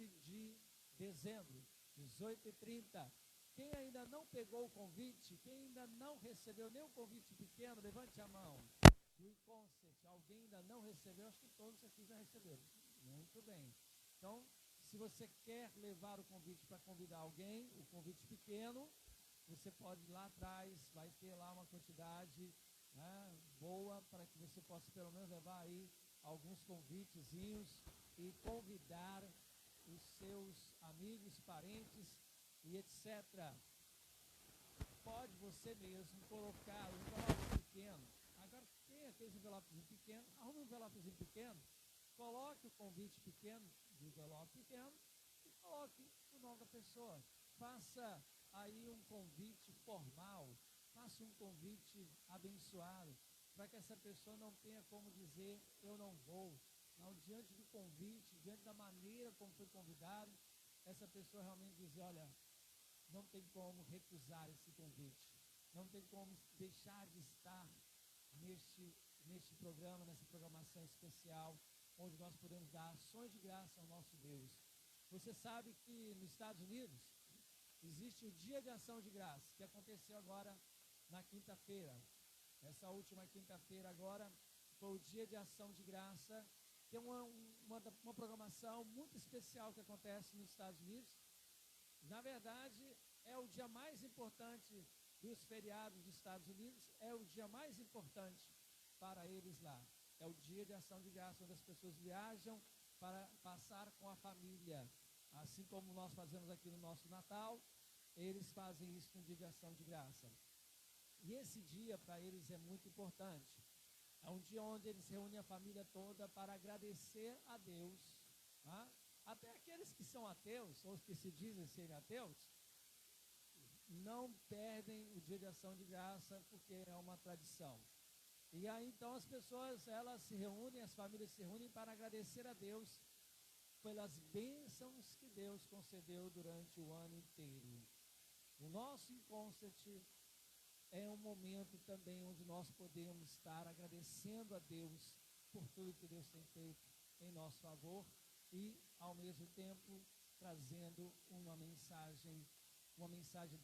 15 de dezembro, 18h30. Quem ainda não pegou o convite, quem ainda não recebeu nem o convite pequeno, levante a mão. Do Inconcert, alguém ainda não recebeu? Acho que todos aqui já receberam. Muito bem. Então, se você quer levar o convite para convidar alguém, o convite pequeno, você pode ir lá atrás, vai ter lá uma quantidade, né, boa, para que você possa pelo menos levar aí alguns convitezinhos e convidar os seus amigos, parentes e etc. Pode você mesmo colocar um envelope pequeno. Agora, tem aqueles envelopezinhos pequenos, arrume um envelopezinho pequeno, coloque o convite pequeno, de envelope pequeno, e coloque o nome da pessoa. Faça aí um convite formal, faça um convite abençoado, para que essa pessoa não tenha como dizer, eu não vou. Não, diante do convite, diante da maneira como foi convidado, essa pessoa realmente dizer, olha, não tem como recusar esse convite, não tem como deixar de estar neste programa, nessa programação especial, onde nós podemos dar ações de graça ao nosso Deus. Você sabe que nos Estados Unidos existe o Dia de Ação de Graça, que aconteceu agora na quinta-feira. Essa última quinta-feira agora foi o Dia de Ação de Graça, que é uma programação muito especial que acontece nos Estados Unidos. Na verdade, é o dia mais importante dos feriados dos Estados Unidos, é o dia mais importante para eles lá. É o Dia de Ação de Graça, onde as pessoas viajam para passar com a família. Assim como nós fazemos aqui no nosso Natal, eles fazem isso no Dia de Ação de Graça. E esse dia para eles é muito importante. É um dia onde eles reúnem a família toda para agradecer a Deus. Tá? Até aqueles que são ateus, ou que se dizem serem ateus, não perdem o Dia de Ação de Graça, porque é uma tradição. E aí então as pessoas, elas se reúnem, as famílias se reúnem para agradecer a Deus pelas bênçãos que Deus concedeu durante o ano inteiro. O nosso Inconcert é um momento também onde nós podemos estar agradecendo a Deus por tudo que Deus tem feito em nosso favor e, ao mesmo tempo, trazendo uma mensagem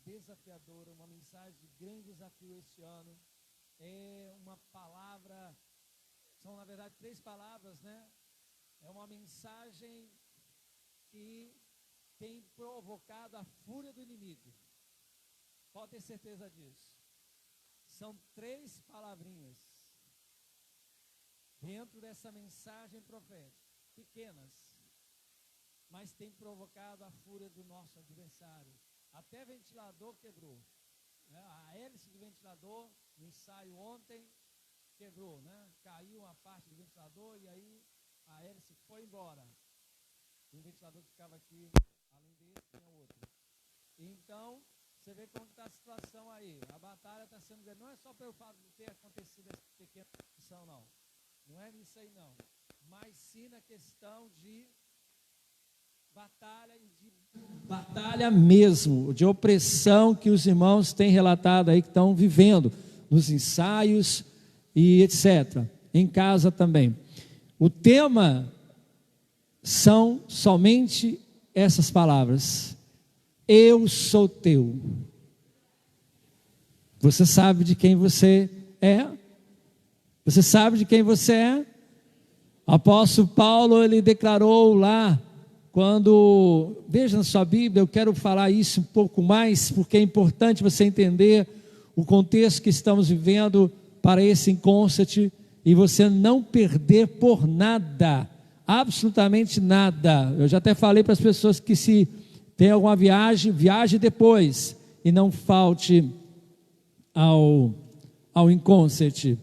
desafiadora, uma mensagem de grande desafio este ano. É uma palavra, são na verdade 3 palavras, né? É uma mensagem que tem provocado a fúria do inimigo. Pode ter certeza disso. São 3 palavrinhas dentro dessa mensagem profética, pequenas, mas tem provocado a fúria do nosso adversário. Até ventilador quebrou. A hélice do ventilador, no ensaio ontem, quebrou, né? Caiu uma parte do ventilador e aí a hélice foi embora. Um ventilador que ficava aqui, além desse, tinha outro. Então, você vê como está a situação aí. A batalha está sendo grande. Não é só pelo fato de ter acontecido essa pequena discussão, não. Não é nisso aí, não. Mas sim na questão de batalha e de batalha mesmo, de opressão que os irmãos têm relatado aí, que estão vivendo nos ensaios e etc. Em casa também. O tema são somente essas palavras. Eu sou teu. Você sabe de quem você é? Você sabe de quem você é? O apóstolo Paulo, ele declarou lá, quando, veja na sua Bíblia, eu quero falar isso um pouco mais, porque é importante você entender o contexto que estamos vivendo para esse Inconcert, e você não perder por nada, absolutamente nada. Eu já até falei para as pessoas que se tem alguma viagem, viaje depois, e não falte ao Inconcert.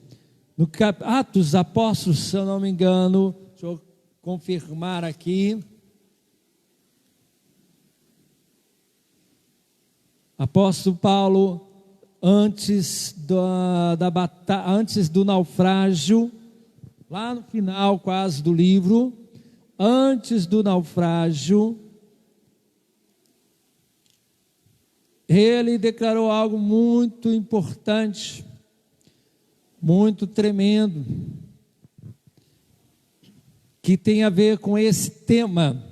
No Atos dos Apóstolos, se eu não me engano, deixa eu confirmar aqui. Apóstolo Paulo, antes do naufrágio, lá no final quase do livro, antes do naufrágio, ele declarou algo muito importante, muito tremendo, que tem a ver com esse tema.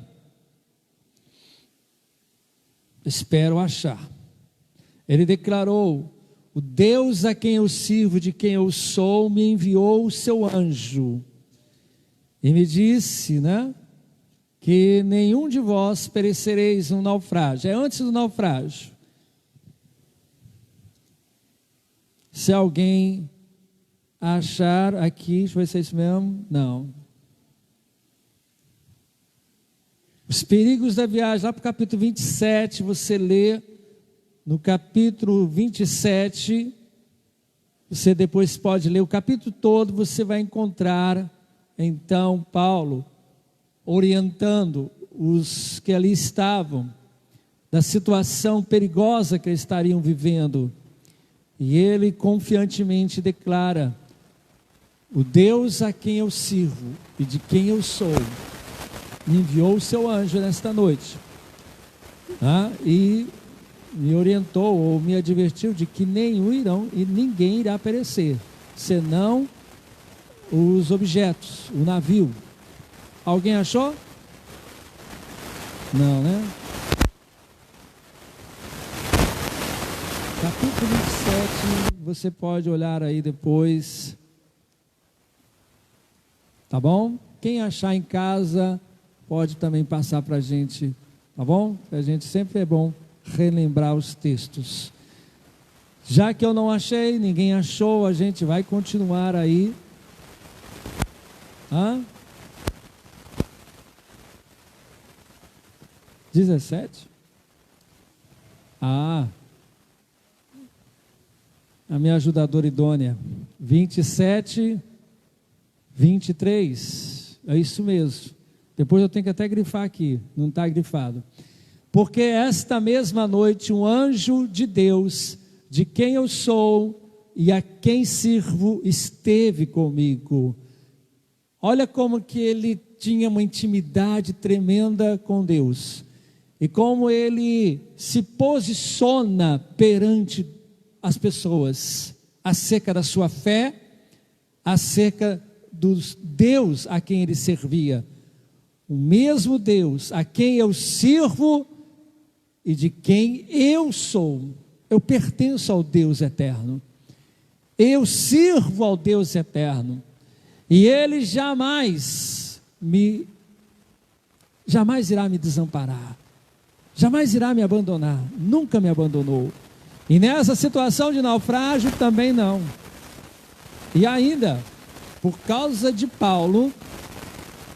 espero achar. Ele declarou: o Deus a quem eu sirvo, de quem eu sou, me enviou o seu anjo e me disse, que nenhum de vós perecereis no naufrágio. É antes do naufrágio. Se alguém achar aqui, deixa eu ver se é isso mesmo. Não. Os perigos da viagem, lá para o capítulo 27, você lê. No capítulo 27, você depois pode ler o capítulo todo, você vai encontrar, então, Paulo orientando os que ali estavam, da situação perigosa que eles estariam vivendo, e ele confiantemente declara: o Deus a quem eu sirvo e de quem eu sou, me enviou o seu anjo nesta noite, e me orientou ou me advertiu de que ninguém irá perecer, senão os objetos, o navio. Alguém achou? Não, né? Capítulo 27, você pode olhar aí depois. Tá bom? Quem achar em casa, pode também passar para a gente, tá bom? A gente sempre é bom relembrar os textos. Já que eu não achei, ninguém achou, a gente vai continuar aí. 17? A minha ajudadora idônea. 27, 23. É isso mesmo. Depois eu tenho que até grifar aqui, não está grifado. Porque esta mesma noite um anjo de Deus, de quem eu sou e a quem sirvo, esteve comigo. Olha como que ele tinha uma intimidade tremenda com Deus. E como ele se posiciona perante as pessoas, acerca da sua fé, acerca do Deus a quem ele servia. O mesmo Deus a quem eu sirvo e de quem eu sou. Eu pertenço ao Deus eterno. Eu sirvo ao Deus eterno. E Ele jamais irá me desamparar. Jamais irá me abandonar. Nunca me abandonou. E nessa situação de naufrágio também não. E ainda, por causa de Paulo,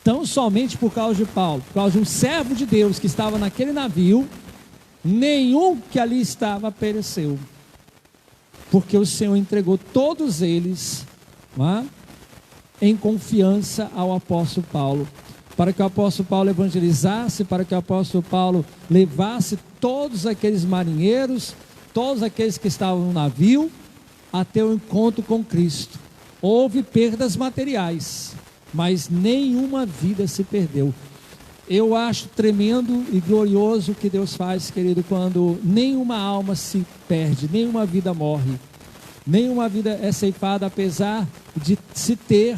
tão somente por causa de Paulo, por causa de um servo de Deus que estava naquele navio, nenhum que ali estava pereceu, porque o Senhor entregou todos eles em confiança ao apóstolo Paulo, para que o apóstolo Paulo evangelizasse, para que o apóstolo Paulo levasse todos aqueles marinheiros, todos aqueles que estavam no navio, até o encontro com Cristo. Houve perdas materiais, mas nenhuma vida se perdeu. Eu acho tremendo e glorioso o que Deus faz, querido, quando nenhuma alma se perde, nenhuma vida morre, nenhuma vida é ceifada, apesar de se ter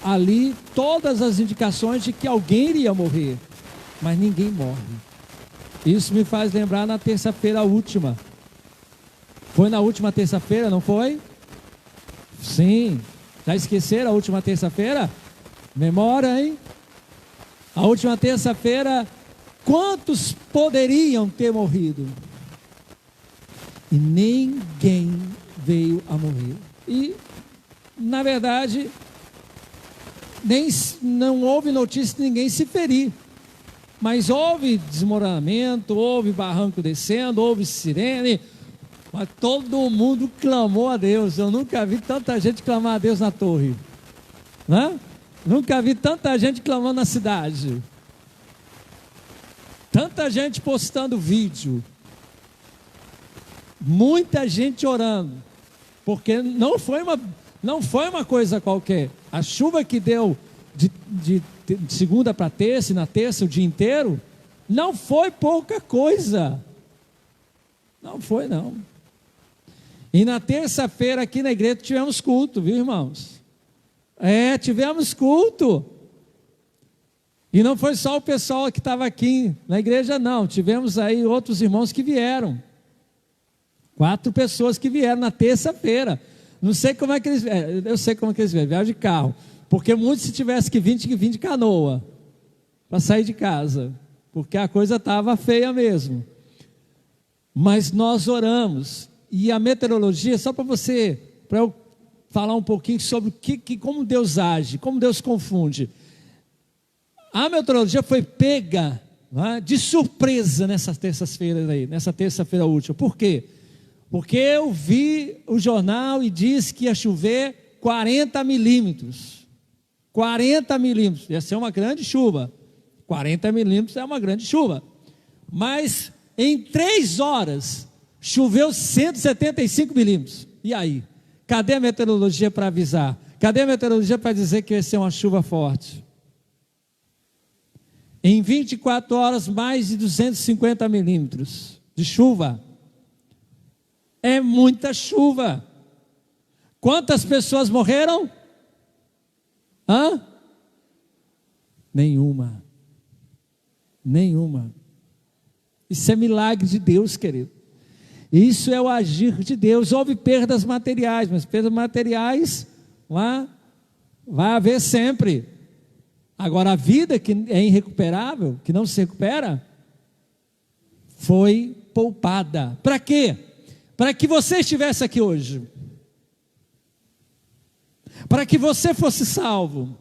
ali todas as indicações de que alguém iria morrer, mas ninguém morre. Isso me faz lembrar na terça-feira última. Foi na última terça-feira, não foi? Sim. Já esqueceram a última terça-feira? Memória, hein? A última terça-feira, quantos poderiam ter morrido? E ninguém veio a morrer. E, na verdade, não houve notícia de ninguém se ferir. Mas houve desmoronamento, houve barranco descendo, houve sirene, mas todo mundo clamou a Deus. Eu nunca vi tanta gente clamar a Deus na torre, né? Nunca vi tanta gente clamando na cidade, tanta gente postando vídeo, muita gente orando, porque não foi uma coisa qualquer. A chuva que deu de segunda para terça, e na terça o dia inteiro, não foi pouca coisa, não foi não. E na terça-feira aqui na igreja tivemos culto, viu, irmãos? Tivemos culto. E não foi só o pessoal que estava aqui na igreja, não. Tivemos aí outros irmãos que vieram. 4 pessoas que vieram na terça-feira. Não sei como é que eles vieram. Eu sei como é que eles vieram de carro. Porque muitos, se tivesse que vir de canoa para sair de casa. Porque a coisa estava feia mesmo. Mas nós oramos. E a meteorologia, só para eu falar um pouquinho sobre como Deus age, como Deus confunde. A meteorologia foi pega, né, de surpresa nessa terça-feira última. Por quê? Porque eu vi o jornal e disse que ia chover 40 milímetros. 40 milímetros, ia ser uma grande chuva. 40 milímetros é uma grande chuva. Mas em 3 horas, choveu 175 milímetros. E aí? Cadê a meteorologia para avisar? Cadê a meteorologia para dizer que ia ser uma chuva forte? Em 24 horas, mais de 250 milímetros de chuva. É muita chuva. Quantas pessoas morreram? Nenhuma. Isso é milagre de Deus, querido. Isso é o agir de Deus. Houve perdas materiais, mas perdas materiais vai haver sempre. Agora, a vida que é irrecuperável, que não se recupera, foi poupada. Para quê? Para que você estivesse aqui hoje. Para que você fosse salvo.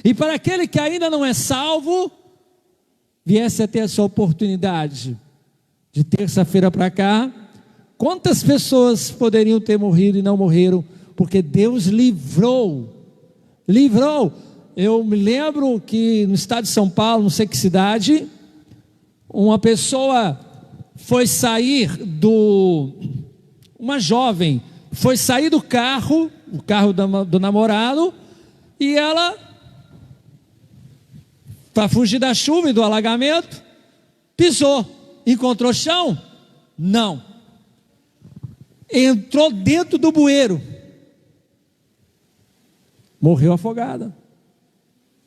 E para aquele que ainda não é salvo, viesse a ter a sua oportunidade. De terça-feira para cá, quantas pessoas poderiam ter morrido e não morreram? Porque Deus livrou. Eu me lembro que no estado de São Paulo, não sei que cidade, uma pessoa foi sair uma jovem, foi sair do carro, o carro do namorado, e ela, para fugir da chuva e do alagamento, pisou. Encontrou chão? Não. Entrou dentro do bueiro. Morreu afogada.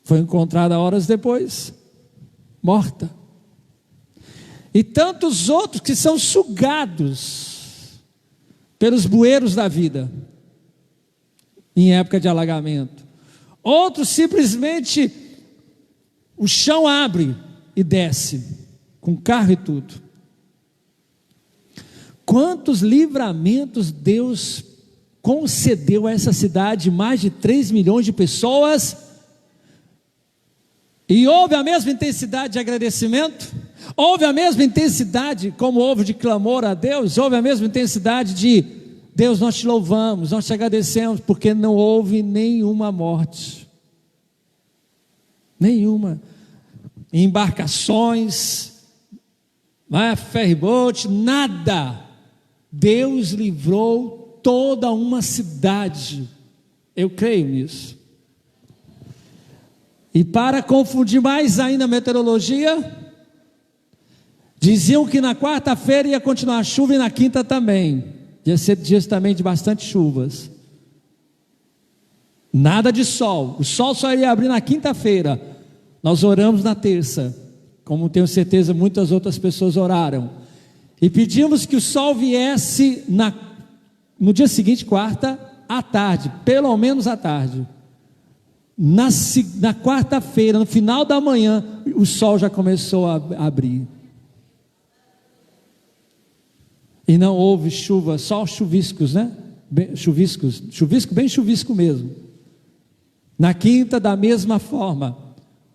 Foi encontrada horas depois, morta. E tantos outros que são sugados pelos bueiros da vida, em época de alagamento. Outros simplesmente, o chão abre e desce, com carro e tudo. Quantos livramentos Deus concedeu a essa cidade, mais de 3 milhões de pessoas, e houve a mesma intensidade de agradecimento, houve a mesma intensidade como houve de clamor a Deus, houve a mesma intensidade de Deus, nós te louvamos, nós te agradecemos, porque não houve nenhuma morte, nenhuma, embarcações, ferry-boat, nada. Deus livrou toda uma cidade, eu creio nisso. E para confundir mais ainda a meteorologia, diziam que na quarta-feira ia continuar a chuva e na quinta também, ia ser dias também de bastante chuvas. Nada de sol, o sol só ia abrir na quinta-feira. Nós oramos na terça, como tenho certeza muitas outras pessoas oraram, e pedimos que o sol viesse no dia seguinte, quarta, à tarde, pelo menos à tarde. Na quarta-feira, no final da manhã, o sol já começou a abrir. E não houve chuva, só chuviscos, né? Bem chuvisco mesmo. Na quinta, da mesma forma,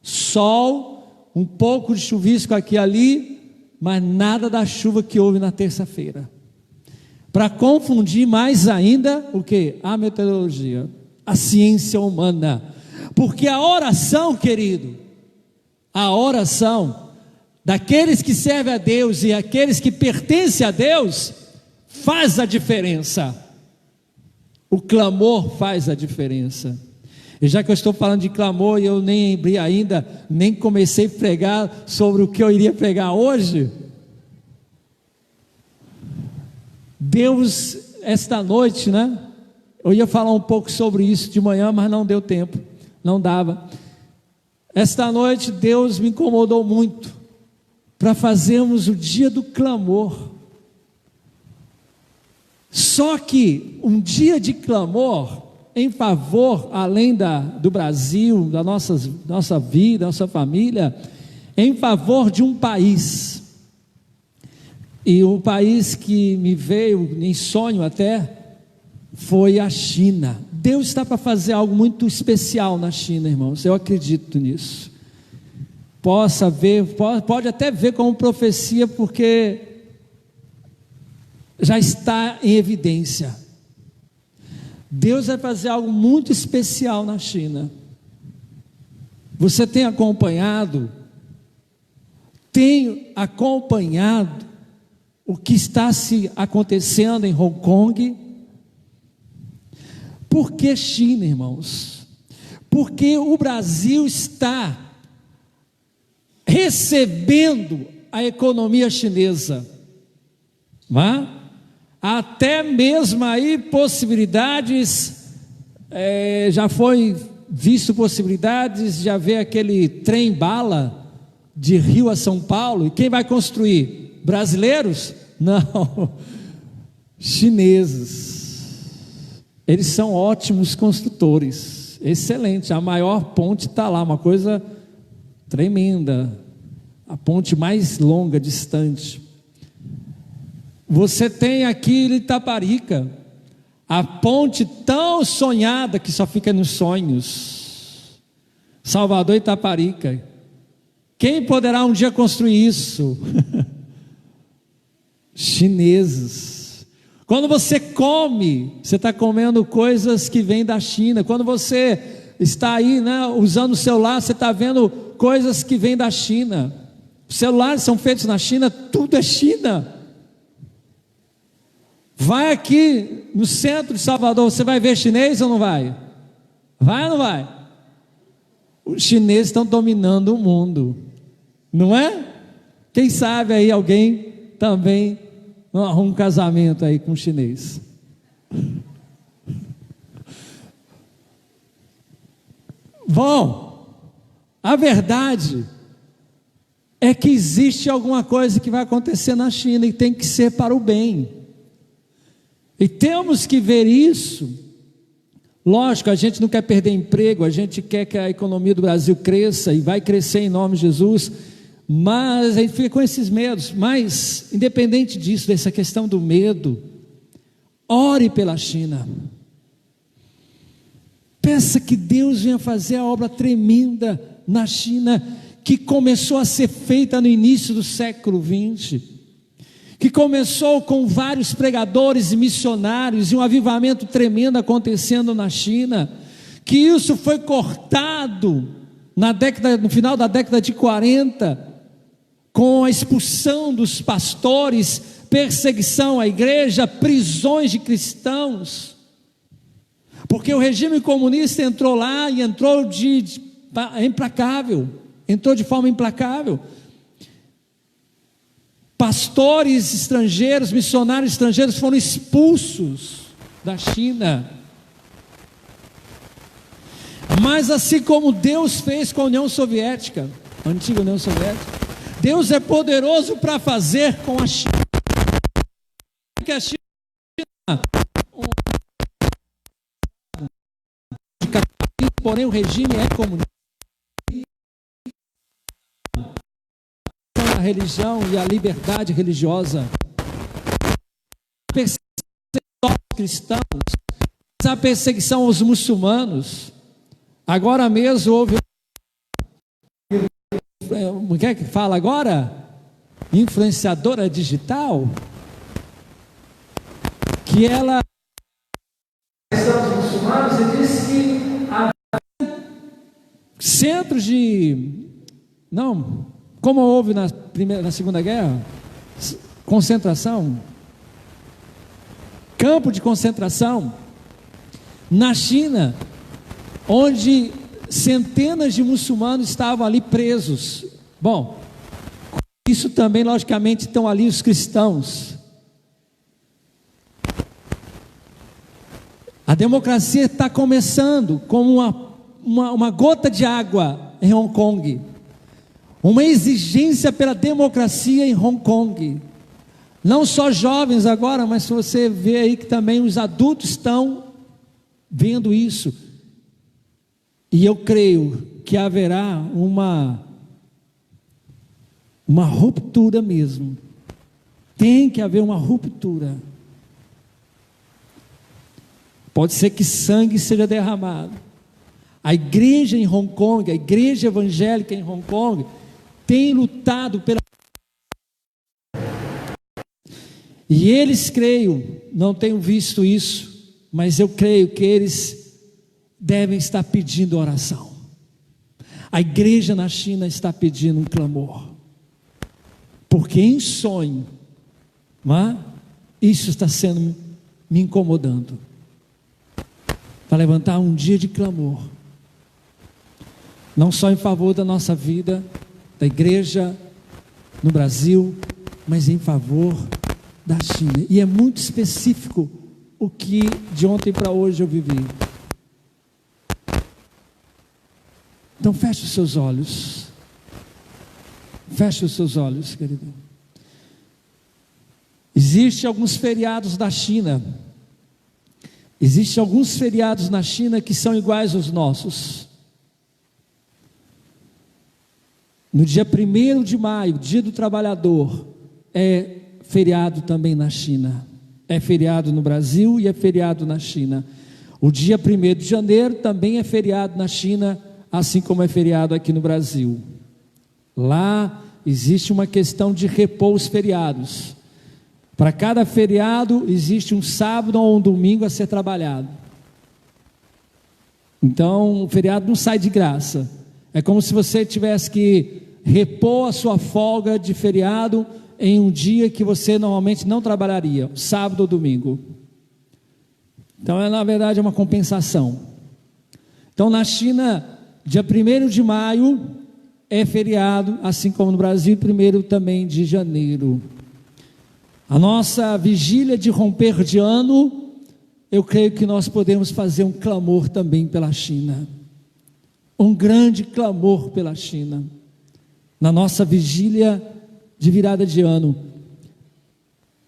sol, um pouco de chuvisco aqui e ali, mas nada da chuva que houve na terça-feira. Para confundir mais ainda o que? A meteorologia, a ciência humana. Porque a oração, querido, a oração daqueles que servem a Deus e aqueles que pertencem a Deus, faz a diferença. O clamor faz a diferença. E já que eu estou falando de clamor e eu nem comecei a pregar sobre o que eu iria pregar hoje, Deus, esta noite, né? Eu ia falar um pouco sobre isso de manhã, mas não deu tempo, não dava. Esta noite Deus me incomodou muito para fazermos o dia do clamor. Só que um dia de clamor em favor, além do Brasil, da nossa vida, nossa família, em favor de um país. E o país que me veio em sonho até foi a China. Deus está para fazer algo muito especial na China, irmãos, eu acredito nisso. Pode até ver como profecia, porque já está em evidência. Deus vai fazer algo muito especial na China. Você tem acompanhado o que está se acontecendo em Hong Kong? Por que China, irmãos? Porque o Brasil está recebendo a economia chinesa, não é? Até mesmo aí possibilidades, já foi visto possibilidades de haver aquele trem-bala de Rio a São Paulo. E quem vai construir? Brasileiros? Não, chineses. Eles são ótimos construtores, excelente. A maior ponte está lá, uma coisa tremenda, a ponte mais longa, distante. Você tem aqui em Itaparica, a ponte tão sonhada que só fica nos sonhos, Salvador e Itaparica. Quem poderá um dia construir isso? Chineses. Quando você come, você está comendo coisas que vêm da China. Quando você está aí, né, usando o celular, você está vendo coisas que vêm da China. Os celulares são feitos na China, tudo é China. Vai aqui no centro de Salvador, você vai ver chinês ou não vai? Vai ou não vai? Os chineses estão dominando o mundo, não é? Quem sabe aí alguém também não arruma um casamento aí com um chinês. Bom, a verdade é que existe alguma coisa que vai acontecer na China e tem que ser para o bem. E temos que ver isso. Lógico, a gente não quer perder emprego, a gente quer que a economia do Brasil cresça e vai crescer em nome de Jesus, mas a gente fica com esses medos. Mas, independente disso, dessa questão do medo, ore pela China. Peça que Deus venha fazer a obra tremenda na China, que começou a ser feita no início do século XX. Que começou com vários pregadores e missionários, e um avivamento tremendo acontecendo na China, que isso foi cortado no final da década de 40, com a expulsão dos pastores, perseguição à igreja, prisões de cristãos, porque o regime comunista entrou lá e entrou entrou de forma implacável. Pastores estrangeiros, missionários estrangeiros foram expulsos da China. Mas assim como Deus fez com a União Soviética, a antiga União Soviética, Deus é poderoso para fazer com a China. Que a China porém o regime é comunista. A religião e a liberdade religiosa, a perseguição aos cristãos, a perseguição aos muçulmanos. Agora mesmo houve, o que é que fala agora? Influenciadora digital, que ela, os muçulmanos, e disse que há centros como houve na Segunda Guerra, concentração, campo de concentração, na China, onde centenas de muçulmanos estavam ali presos. Bom, isso também, logicamente, estão ali os cristãos. A democracia está começando como uma gota de água em Hong Kong, uma exigência pela democracia em Hong Kong. Não só jovens agora, mas você vê aí que também os adultos estão vendo isso. E eu creio que haverá uma ruptura mesmo. Tem que haver uma ruptura. Pode ser que sangue seja derramado. A igreja em Hong Kong, a igreja evangélica em Hong Kong, tem lutado pela... E eles, creio, não tenho visto isso, mas eu creio que eles devem estar pedindo oração. A igreja na China está pedindo um clamor, porque em sonho, isso está sendo me incomodando, para levantar um dia de clamor, não só em favor da nossa vida, da igreja no Brasil, mas em favor da China. E é muito específico o que de ontem para hoje eu vivi. Então feche os seus olhos. Feche os seus olhos, querido. Existem alguns feriados da China. Existem alguns feriados na China que são iguais aos nossos. No dia 1º de maio, dia do trabalhador, é feriado também na China. É feriado no Brasil e é feriado na China. O dia 1º de janeiro também é feriado na China, assim como é feriado aqui no Brasil. Lá existe uma questão de repor os feriados. Para cada feriado existe um sábado ou um domingo a ser trabalhado. Então o feriado não sai de graça. É como se você tivesse que repor a sua folga de feriado em um dia que você normalmente não trabalharia, sábado ou domingo. Então na verdade é uma compensação. Então na China, dia 1º de maio é feriado, assim como no Brasil, 1º também de janeiro. A nossa vigília de romper de ano, eu creio que nós podemos fazer um clamor também pela China, um grande clamor pela China, na nossa vigília de virada de ano.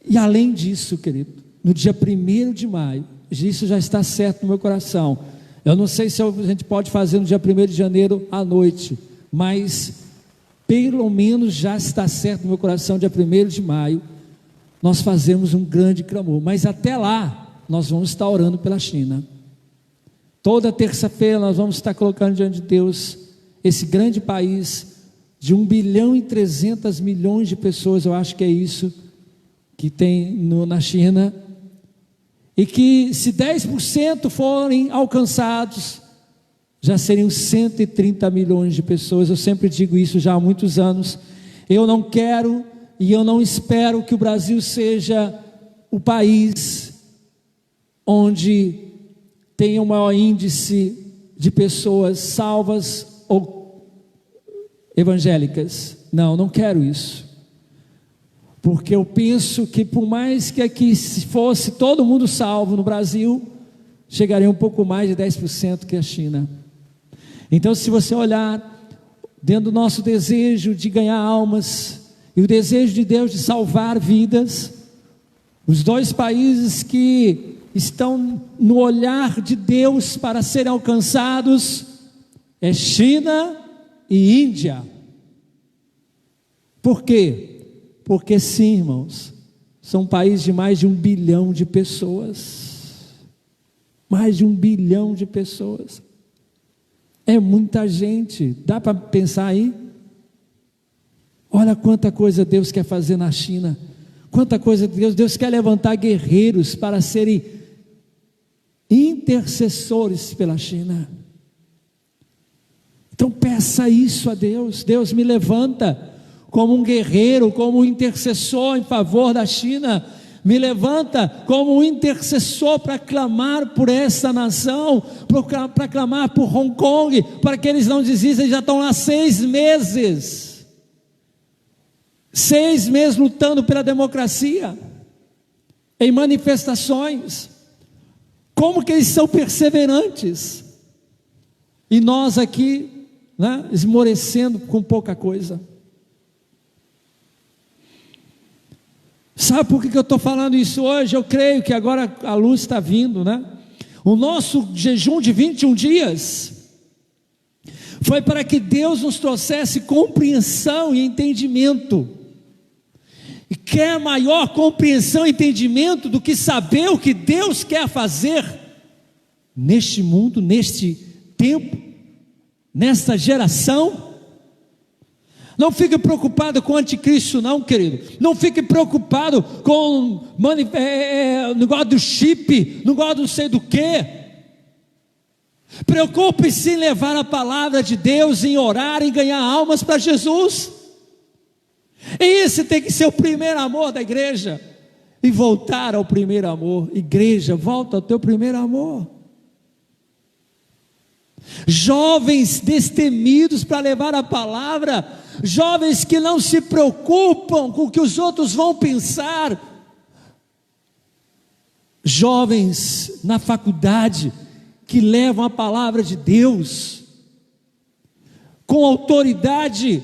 E além disso, querido, no dia 1º de maio, isso já está certo no meu coração. Eu não sei se a gente pode fazer no dia 1º de janeiro à noite, mas pelo menos já está certo no meu coração, dia 1º de maio, nós fazemos um grande clamor. Mas até lá, nós vamos estar orando pela China. Toda terça-feira nós vamos estar colocando diante de Deus esse grande país de 1,3 bilhão de pessoas, eu acho que é isso que tem na China, e que se 10% forem alcançados, já seriam 130 milhões de pessoas. Eu sempre digo isso já há muitos anos. Eu não quero e eu não espero que o Brasil seja o país onde tenha o maior índice de pessoas salvas ou evangélicas. Não quero isso, porque eu penso que por mais que aqui se fosse todo mundo salvo no Brasil, chegaria um pouco mais de 10% que a China. Então se você olhar dentro do nosso desejo de ganhar almas, e o desejo de Deus de salvar vidas, os dois países que estão no olhar de Deus para serem alcançados, é China e Índia. Por quê? Porque sim, irmãos, são países de mais de 1 bilhão de pessoas. Mais de 1 bilhão de pessoas. É muita gente. Dá para pensar aí? Olha quanta coisa Deus quer fazer na China. Quanta coisa Deus quer levantar guerreiros para serem intercessores pela China. Então peça isso a Deus. Deus, me levanta como um guerreiro, como um intercessor em favor da China. Me levanta como um intercessor para clamar por essa nação, para clamar por Hong Kong, para que eles não desistam. Já estão lá 6 meses. 6 meses lutando pela democracia, em manifestações. Como que eles são perseverantes? E nós aqui, né, esmorecendo com pouca coisa. Sabe por que eu estou falando isso hoje? Eu creio que agora a luz está vindo, né? O nosso jejum de 21 dias foi para que Deus nos trouxesse compreensão e entendimento. E quer maior compreensão e entendimento do que saber o que Deus quer fazer neste mundo, neste tempo, nesta geração? Não fique preocupado com o anticristo não, querido. Não fique preocupado com negócio do chip, negócio não sei do que. Preocupe-se em levar a palavra de Deus, em orar, em ganhar almas para Jesus. E esse tem que ser o primeiro amor da igreja. E voltar ao primeiro amor. Igreja, volta ao teu primeiro amor. Jovens destemidos para levar a palavra, jovens que não se preocupam com o que os outros vão pensar, jovens na faculdade que levam a palavra de Deus com autoridade,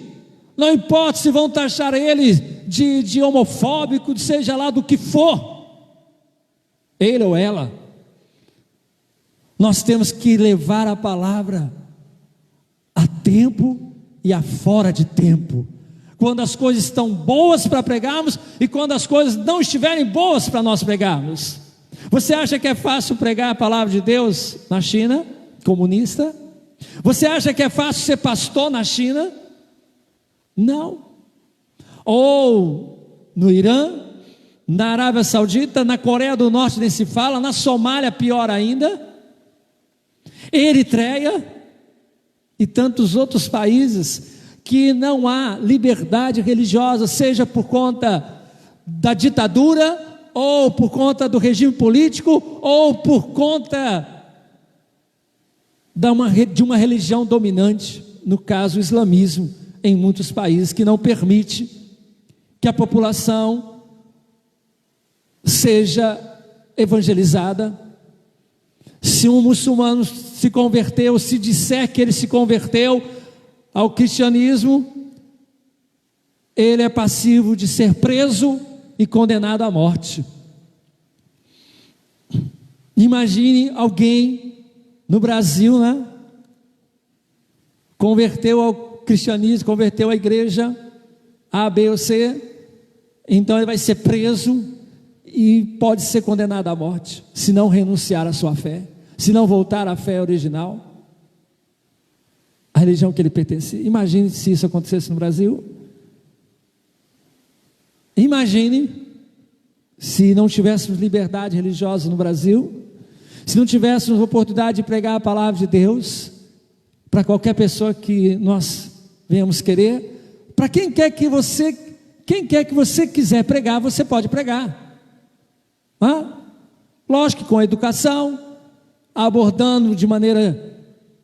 não importa se vão taxar ele de homofóbico, seja lá do que for, ele ou ela. Nós temos que levar a palavra a tempo e a fora de tempo, quando as coisas estão boas para pregarmos e quando as coisas não estiverem boas para nós pregarmos. Você acha que é fácil pregar a palavra de Deus na China, comunista? Você acha que é fácil ser pastor na China? Não. Ou no Irã, na Arábia Saudita, na Coreia do Norte nem se fala, na Somália pior ainda, Eritreia e tantos outros países que não há liberdade religiosa, seja por conta da ditadura, ou por conta do regime político, ou por conta de uma religião dominante, no caso o islamismo, em muitos países, que não permite que a população seja evangelizada. Se um muçulmano se converteu, se disser que ele se converteu ao cristianismo, ele é passivo de ser preso e condenado à morte. Imagine alguém no Brasil, né? Converteu ao cristianismo, converteu à igreja A, B ou C, então ele vai ser preso e pode ser condenado à morte, se não renunciar à sua fé, se não voltar à fé original, a religião que ele pertencia. Imagine se isso acontecesse no Brasil. Imagine se não tivéssemos liberdade religiosa no Brasil, se não tivéssemos oportunidade de pregar a palavra de Deus para qualquer pessoa que nós venhamos querer. Para quem quer que você quiser pregar, você pode pregar. Lógico que com educação, abordando de maneira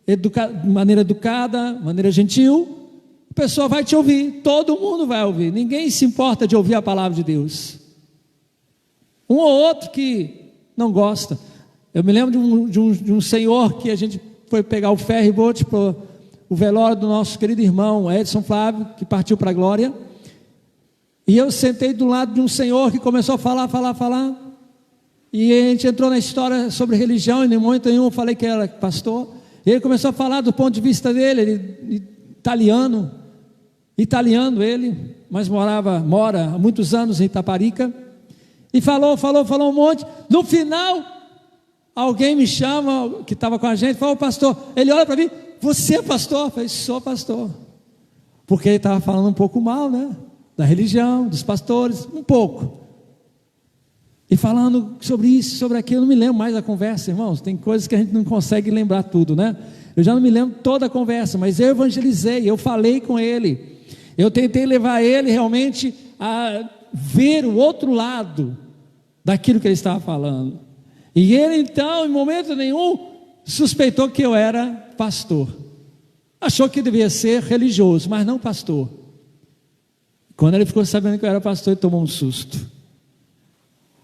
educada, maneira gentil, a pessoa vai te ouvir, todo mundo vai ouvir, ninguém se importa de ouvir a palavra de Deus. Um ou outro que não gosta. Eu me lembro de um senhor que a gente foi pegar o ferry boat para o velório do nosso querido irmão Edson Flávio, que partiu para a glória, e eu sentei do lado de um senhor que começou a falar, e a gente entrou na história sobre religião, e em momento nenhum eu falei que era pastor, e ele começou a falar do ponto de vista dele, ele italiano ele, mas mora há muitos anos em Itaparica, e falou um monte. No final, alguém me chama, que estava com a gente, falou: pastor, ele olha para mim: você é pastor? Eu falei: sou pastor. Porque ele estava falando um pouco mal, né, da religião, dos pastores, um pouco, e falando sobre isso, sobre aquilo. Eu não me lembro mais da conversa, irmãos, tem coisas que a gente não consegue lembrar tudo, né? Eu já não me lembro toda a conversa, mas eu evangelizei, eu falei com ele, eu tentei levar ele realmente a ver o outro lado daquilo que ele estava falando, e ele então, em momento nenhum, suspeitou que eu era pastor, achou que devia ser religioso, mas não pastor. Quando ele ficou sabendo que eu era pastor, ele tomou um susto.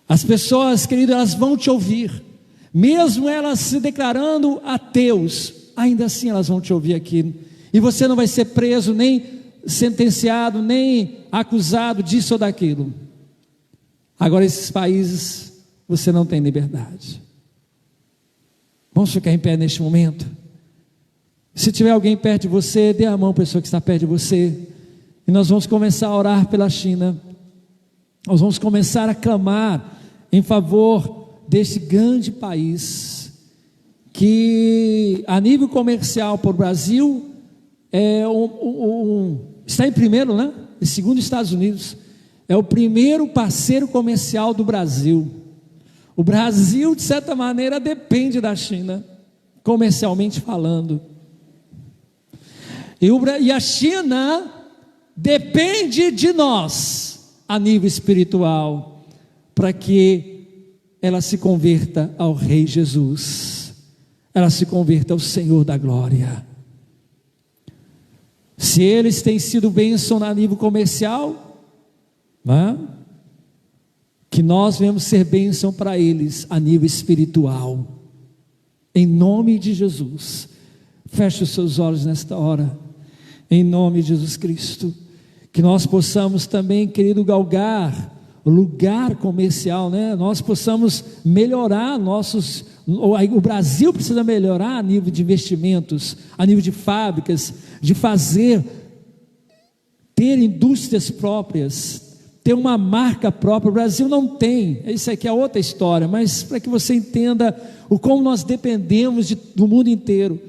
As pessoas, querido, elas vão te ouvir, mesmo elas se declarando ateus, ainda assim elas vão te ouvir aqui, E você não vai ser preso, nem sentenciado, nem acusado disso ou daquilo. Agora, esses países, você não tem liberdade. Vamos ficar em pé neste momento? Se tiver alguém perto de você, dê a mão para a pessoa que está perto de você. E nós vamos começar a orar pela China. Nós vamos começar a clamar em favor deste grande país, que a nível comercial para o Brasil está em primeiro, né? E segundo os Estados Unidos, é o primeiro parceiro comercial do Brasil. O Brasil, de certa maneira, depende da China, comercialmente falando. E a China depende de nós, a nível espiritual, para que ela se converta ao Rei Jesus, ela se converta ao Senhor da glória. Se eles têm sido bênção a nível comercial, né? Que nós venhamos ser bênção para eles a nível espiritual, em nome de Jesus. Feche os seus olhos nesta hora, em nome de Jesus Cristo. Que nós possamos também, querido, galgar o lugar comercial, né? Nós possamos melhorar o Brasil precisa melhorar a nível de investimentos, a nível de fábricas, de ter indústrias próprias, ter uma marca própria. O Brasil não tem, isso aqui é outra história, mas para que você entenda como nós dependemos do mundo inteiro.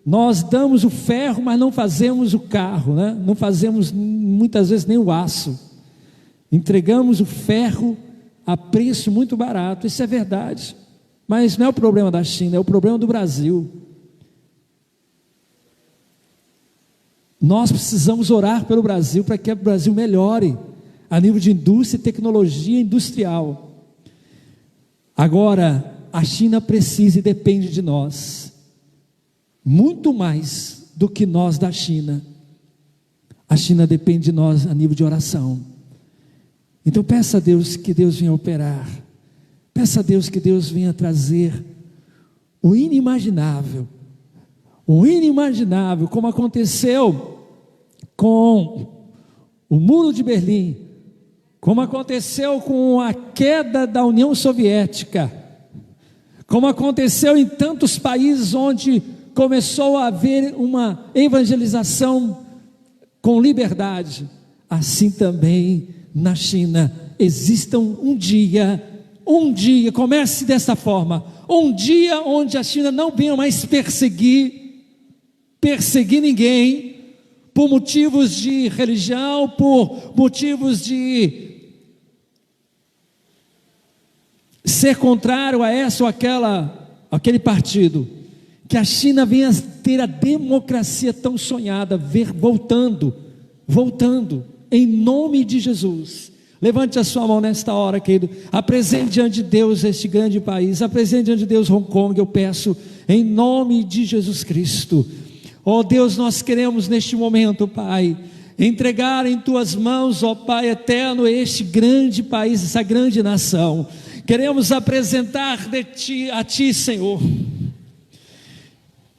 Nós damos o ferro, mas não fazemos o carro, né? Não fazemos muitas vezes nem o aço, entregamos o ferro a preço muito barato, isso é verdade, mas não é o problema da China, é o problema do Brasil. Nós precisamos orar pelo Brasil, para que o Brasil melhore a nível de indústria e tecnologia industrial. Agora, a China precisa e depende de nós, muito mais do que nós da China. A China depende de nós a nível de oração. Então peça a Deus que Deus venha operar, peça a Deus que Deus venha trazer o inimaginável, como aconteceu com o Muro de Berlim, como aconteceu com a queda da União Soviética, como aconteceu em tantos países onde começou a haver uma evangelização com liberdade. Assim também na China exista um dia, comece desta forma, um dia onde a China não venha mais perseguir ninguém, por motivos de religião, por motivos de ser contrário a essa ou aquele partido. Que a China venha ter a democracia tão sonhada, voltando, em nome de Jesus. Levante a sua mão nesta hora, querido, apresente diante de Deus este grande país, apresente diante de Deus Hong Kong, eu peço, em nome de Jesus Cristo. Ó Deus, nós queremos neste momento, Pai, entregar em Tuas mãos, ó Pai eterno, este grande país, essa grande nação. Queremos apresentar a Ti, Senhor,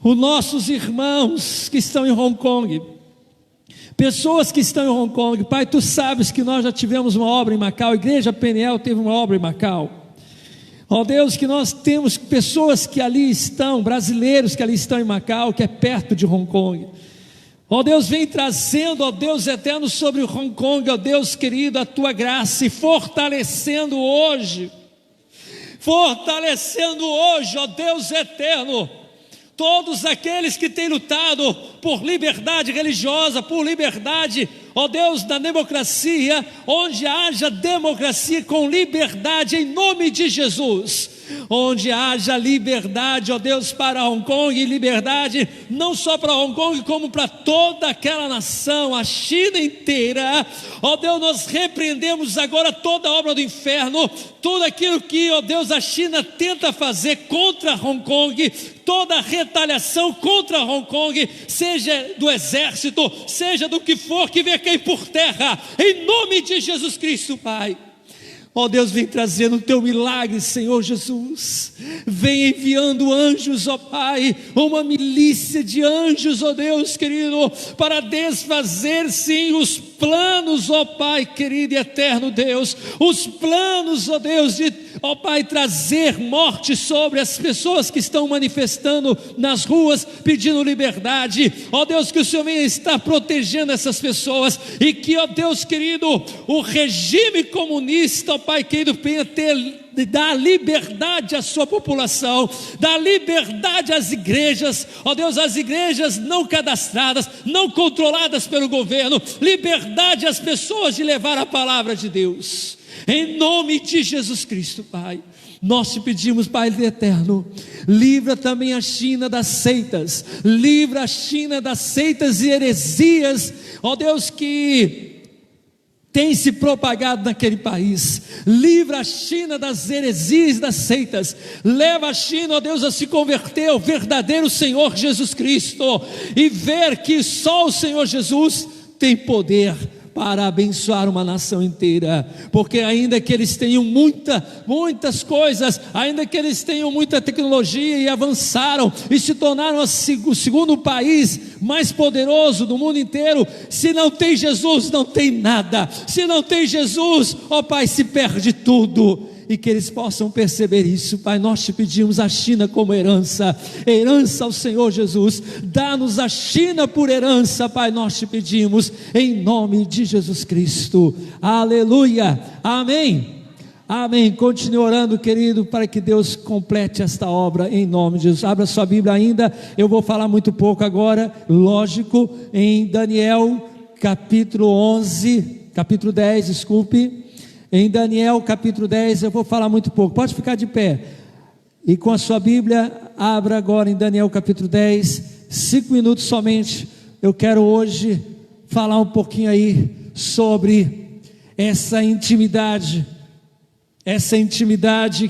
os nossos irmãos que estão em Hong Kong, pessoas que estão em Hong Kong. Pai, Tu sabes que nós já tivemos uma obra em Macau, a Igreja Peniel teve uma obra em Macau. Ó Deus, que nós temos pessoas que ali estão, brasileiros que ali estão em Macau, que é perto de Hong Kong. Ó Deus, vem trazendo, ó Deus eterno, sobre Hong Kong, ó Deus querido, a Tua graça e fortalecendo hoje, ó Deus eterno, todos aqueles que têm lutado por liberdade religiosa, por liberdade, ó Deus, da democracia, onde haja democracia com liberdade, em nome de Jesus, onde haja liberdade, ó Deus, para Hong Kong, e liberdade não só para Hong Kong, como para toda aquela nação, a China inteira. Ó Deus, nós repreendemos agora toda a obra do inferno, tudo aquilo que, ó Deus, a China tenta fazer contra Hong Kong, toda retaliação contra Hong Kong, seja do exército, seja do que for, que venha cair por terra, em nome de Jesus Cristo, Pai. Ó Deus, vem trazendo o teu milagre, Senhor Jesus. Vem enviando anjos, ó Pai, uma milícia de anjos, ó Deus querido, para desfazer sim os planos, ó Pai querido e eterno Deus, os planos, ó Deus, de, ó Pai, trazer morte sobre as pessoas que estão manifestando nas ruas, pedindo liberdade. Ó Deus, que o Senhor venha estar protegendo essas pessoas, e que, ó Deus querido, o regime comunista, ó Pai querido, venha dar liberdade à sua população, dar liberdade às igrejas, ó Deus, as igrejas não cadastradas, não controladas pelo governo, liberdade às pessoas de levar a palavra de Deus, em nome de Jesus Cristo, Pai. Nós te pedimos, Pai eterno, livra também a China das seitas, livra a China das seitas e heresias, ó Deus, que tem se propagado naquele país. Livra a China das heresias, das seitas. Leva a China, ó Deus, a se converter ao verdadeiro Senhor Jesus Cristo, e ver que só o Senhor Jesus tem poder para abençoar uma nação inteira, porque ainda que eles tenham muitas coisas, ainda que eles tenham muita tecnologia e avançaram e se tornaram o segundo país mais poderoso do mundo inteiro, se não tem Jesus, não tem nada. Se não tem Jesus, ó Pai, se perde tudo. E que eles possam perceber isso, Pai. Nós te pedimos a China como herança ao Senhor Jesus. Dá-nos a China por herança, Pai. Nós te pedimos em nome de Jesus Cristo. Aleluia, amém, amém. Continue orando, querido, para que Deus complete esta obra em nome de Jesus. Abra sua Bíblia ainda. Eu vou falar muito pouco agora, lógico, em Daniel capítulo 10, desculpe. Em Daniel capítulo 10, eu vou falar muito pouco, pode ficar de pé, e com a sua Bíblia, abra agora em Daniel capítulo 10, 5 minutos somente. Eu quero hoje falar um pouquinho aí sobre essa intimidade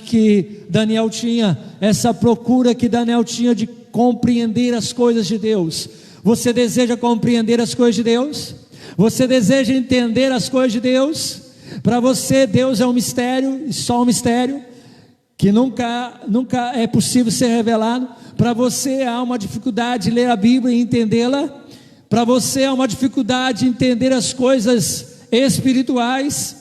que Daniel tinha, essa procura que Daniel tinha de compreender as coisas de Deus. Você deseja compreender as coisas de Deus? Você deseja entender as coisas de Deus? Para você, Deus é um mistério, e só um mistério, que nunca é possível ser revelado. Para você há uma dificuldade de ler a Bíblia e entendê-la. Para você há uma dificuldade de entender as coisas espirituais.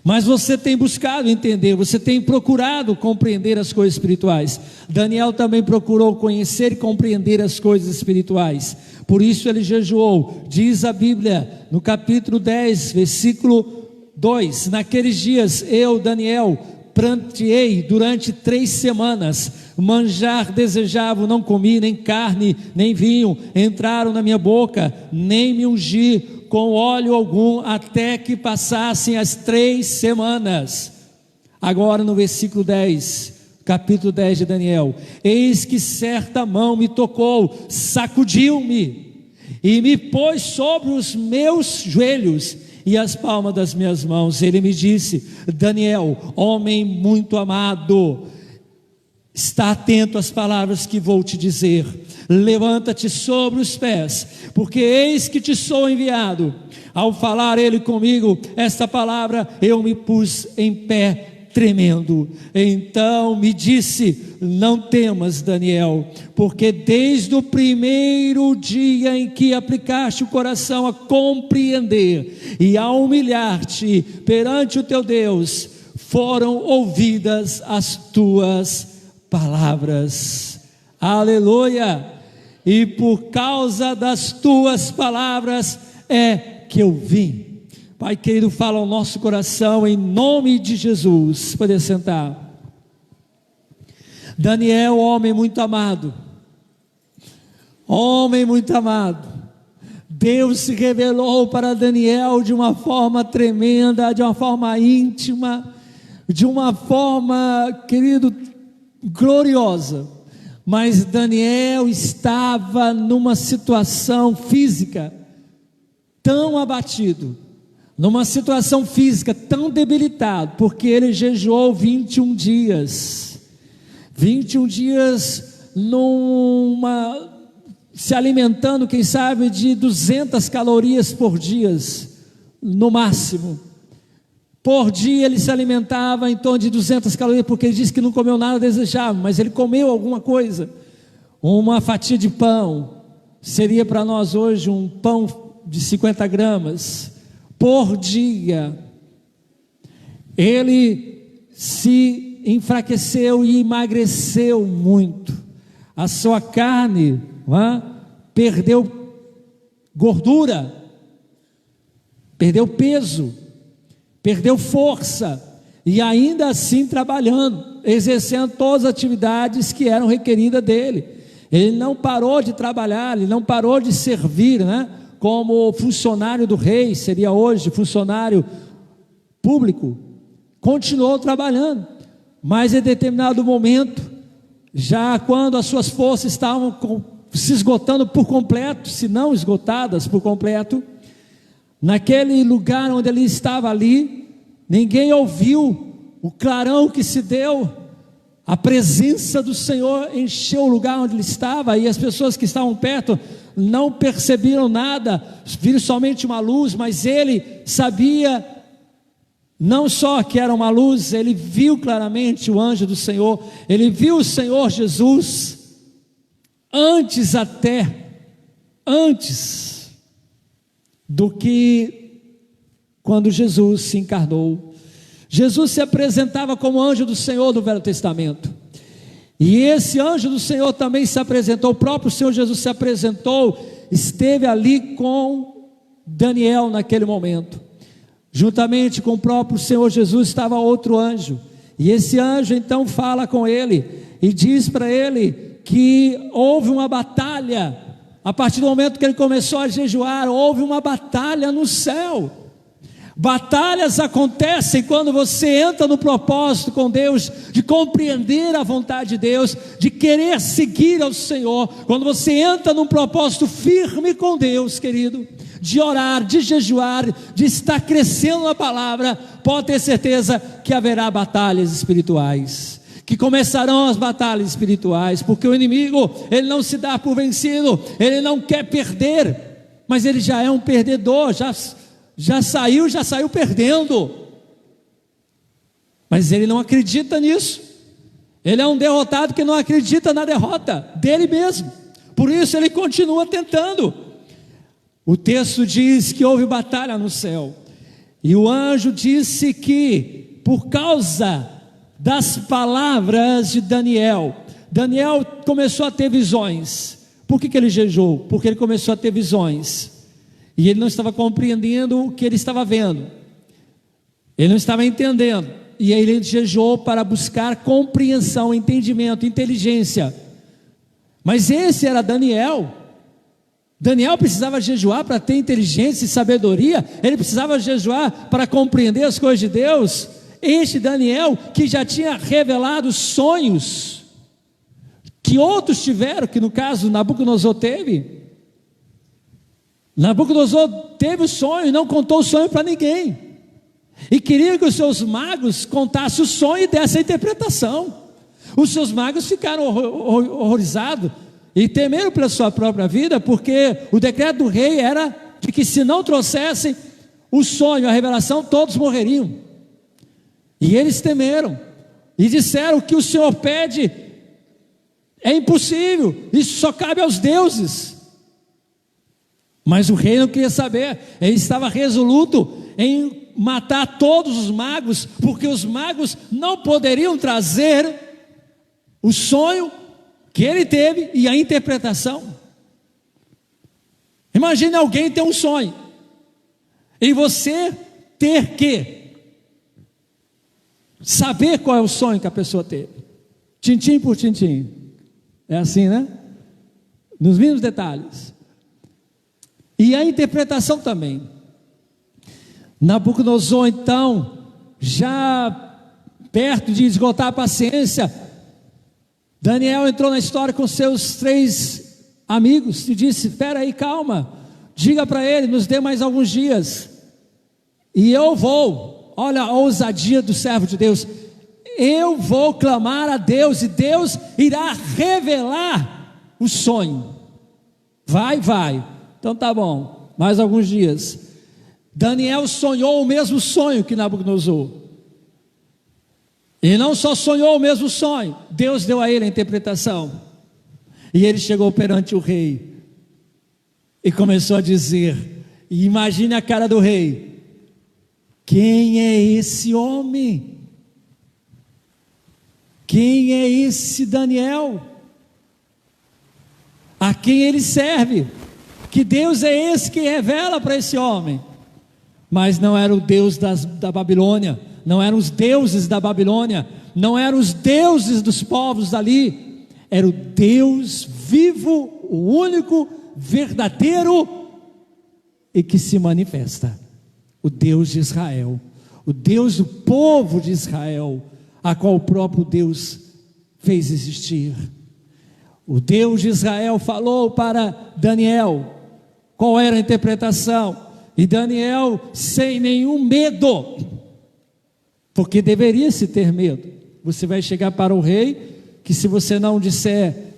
Mas você tem buscado entender, você tem procurado compreender as coisas espirituais. Daniel também procurou conhecer e compreender as coisas espirituais. Por isso ele jejuou. Diz a Bíblia no capítulo 10, versículo 2: naqueles dias eu, Daniel, pranteei durante 3 semanas, manjar desejava, não comi nem carne, nem vinho, entraram na minha boca, nem me ungi com óleo algum, até que passassem as 3 semanas. Agora no versículo 10, capítulo 10 de Daniel: eis que certa mão me tocou, sacudiu-me e me pôs sobre os meus joelhos e as palmas das minhas mãos. Ele me disse: Daniel, homem muito amado, está atento às palavras que vou te dizer. Levanta-te sobre os pés, porque eis que te sou enviado. Ao falar ele comigo esta palavra, eu me pus em pé tremendo. Então me disse: não temas, Daniel, porque desde o primeiro dia em que aplicaste o coração a compreender e a humilhar-te perante o teu Deus, foram ouvidas as tuas palavras. Aleluia! E por causa das tuas palavras é que eu vim. Pai querido, fala ao nosso coração em nome de Jesus. Pode sentar. Daniel, homem muito amado, Deus se revelou para Daniel de uma forma tremenda, de uma forma íntima, de uma forma, querido, gloriosa. Mas Daniel estava numa situação física tão abatido, numa situação física tão debilitado, porque ele jejuou 21 dias, se alimentando, quem sabe, de 200 calorias por dia, no máximo, Por dia ele se alimentava em torno de 200 calorias, porque ele disse que não comeu nada desejável, mas ele comeu alguma coisa. Uma fatia de pão, seria para nós hoje um pão de 50 gramas, por dia. Ele se enfraqueceu e emagreceu muito. A sua carne perdeu gordura, perdeu peso, perdeu força, e ainda assim trabalhando, exercendo todas as atividades que eram requeridas dele. Ele não parou de trabalhar, ele não parou de servir, como funcionário do rei, seria hoje funcionário público, continuou trabalhando, mas em determinado momento, já quando as suas forças estavam se esgotando por completo, se não esgotadas por completo, naquele lugar onde ele estava ali, ninguém ouviu o clarão que se deu, a presença do Senhor encheu o lugar onde ele estava, e as pessoas que estavam perto não perceberam nada, viram somente uma luz, mas ele sabia, não só que era uma luz, ele viu claramente o anjo do Senhor, ele viu o Senhor Jesus, antes do que quando Jesus se encarnou. Jesus se apresentava como anjo do Senhor do Velho Testamento, e esse anjo do Senhor também se apresentou, o próprio Senhor Jesus se apresentou, esteve ali com Daniel naquele momento, juntamente com o próprio Senhor Jesus estava outro anjo, e esse anjo então fala com ele, e diz para ele que houve uma batalha, a partir do momento que ele começou a jejuar, houve uma batalha no céu. Batalhas acontecem quando você entra no propósito com Deus, de compreender a vontade de Deus, de querer seguir ao Senhor, quando você entra num propósito firme com Deus, querido, de orar, de jejuar, de estar crescendo na palavra, pode ter certeza que haverá batalhas espirituais, que começarão as batalhas espirituais, porque o inimigo, ele não se dá por vencido, ele não quer perder, mas ele já é um perdedor, já saiu perdendo, mas ele não acredita nisso, ele é um derrotado que não acredita na derrota dele mesmo, por isso ele continua tentando. O texto diz que houve batalha no céu, e o anjo disse que, por causa das palavras de Daniel começou a ter visões. Por que ele jejuou? Porque ele começou a ter visões, e ele não estava compreendendo o que ele estava vendo, ele não estava entendendo, e aí ele jejuou para buscar compreensão, entendimento, inteligência. Mas esse era Daniel precisava jejuar para ter inteligência e sabedoria, ele precisava jejuar para compreender as coisas de Deus. Este Daniel, que já tinha revelado sonhos que outros tiveram, que no caso Nabucodonosor teve o sonho e não contou o sonho para ninguém, e queria que os seus magos contassem o sonho e dessem a interpretação. Os seus magos ficaram horrorizados e temeram pela sua própria vida, porque o decreto do rei era de que se não trouxessem o sonho, a revelação, todos morreriam. E eles temeram, e disseram: o que o Senhor pede é impossível, isso só cabe aos deuses. Mas o rei não queria saber, ele estava resoluto em matar todos os magos, porque os magos não poderiam trazer o sonho que ele teve e a interpretação. Imagine alguém ter um sonho, e você ter que saber qual é o sonho que a pessoa teve, tintim por tintim, é assim, né? Nos mínimos detalhes, e a interpretação também. Nabucodonosor então, já perto de esgotar a paciência, Daniel entrou na história com seus 3 amigos e disse: espera aí, calma, diga para ele, nos dê mais alguns dias, e eu vou, olha a ousadia do servo de Deus, eu vou clamar a Deus, e Deus irá revelar o sonho. Vai, então tá bom, mais alguns dias. Daniel sonhou o mesmo sonho que Nabucodonosor. E não só sonhou o mesmo sonho, Deus deu a ele a interpretação. E ele chegou perante o rei e começou a dizer, e imagine a cara do rei: quem é esse homem? Quem é esse Daniel? A quem ele serve? Que Deus é esse que revela para esse homem? Mas não era o Deus da Babilônia, não eram os deuses da Babilônia, não eram os deuses dos povos dali, era o Deus vivo, o único, verdadeiro e que se manifesta, o Deus de Israel, o Deus do povo de Israel, a qual o próprio Deus fez existir. O Deus de Israel falou para Daniel qual era a interpretação, e Daniel, sem nenhum medo, porque deveria se ter medo. Você vai chegar para o rei, que se você não disser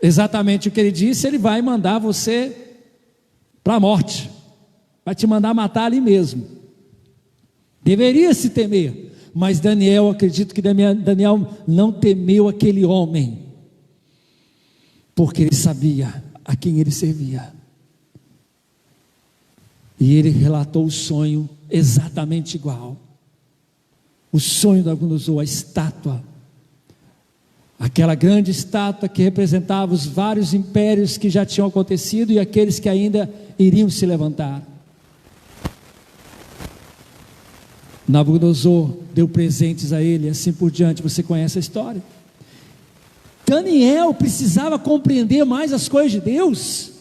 exatamente o que ele disse, ele vai mandar você para a morte, vai te mandar matar ali mesmo. Deveria se temer, mas Daniel, acredito que Daniel não temeu aquele homem, porque ele sabia a quem ele servia. E ele relatou o sonho exatamente igual. O sonho da Nabucodonosor, a estátua, aquela grande estátua que representava os vários impérios que já tinham acontecido e aqueles que ainda iriam se levantar. Nabucodonosor deu presentes a ele, assim por diante. Você conhece a história. Daniel precisava compreender mais as coisas de Deus.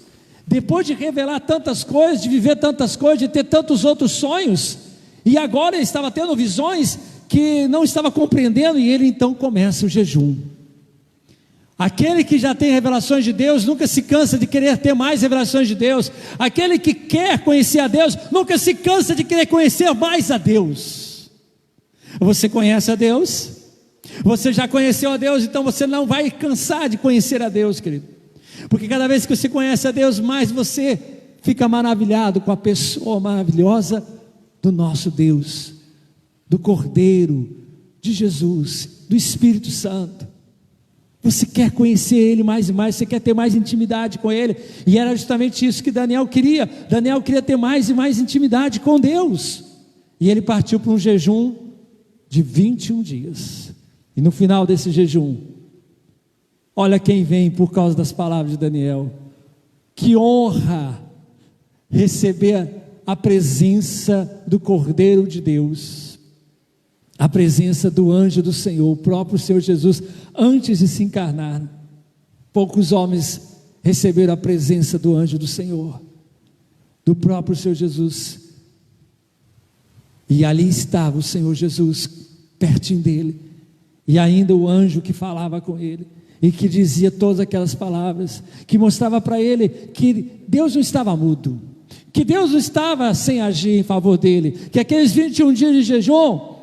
Depois de revelar tantas coisas, de viver tantas coisas, de ter tantos outros sonhos, e agora ele estava tendo visões que não estava compreendendo, e ele então começa o jejum. Aquele que já tem revelações de Deus nunca se cansa de querer ter mais revelações de Deus. Aquele que quer conhecer a Deus nunca se cansa de querer conhecer mais a Deus. Você conhece a Deus? Você já conheceu a Deus, então você não vai cansar de conhecer a Deus, querido. Porque cada vez que você conhece a Deus, mais você fica maravilhado com a pessoa maravilhosa do nosso Deus, do Cordeiro, de Jesus, do Espírito Santo. Você quer conhecer Ele mais e mais, você quer ter mais intimidade com Ele, e era justamente isso que Daniel queria. Daniel queria ter mais e mais intimidade com Deus, e ele partiu para um jejum de 21 dias, e no final desse jejum, olha quem vem por causa das palavras de Daniel. Que honra receber a presença do Cordeiro de Deus, a presença do anjo do Senhor, o próprio Senhor Jesus, antes de se encarnar. Poucos homens receberam a presença do anjo do Senhor, do próprio Senhor Jesus. E ali estava o Senhor Jesus, pertinho dele, e ainda o anjo que falava com ele, e que dizia todas aquelas palavras, que mostrava para ele que Deus não estava mudo, que Deus não estava sem agir em favor dele, que aqueles 21 dias de jejum,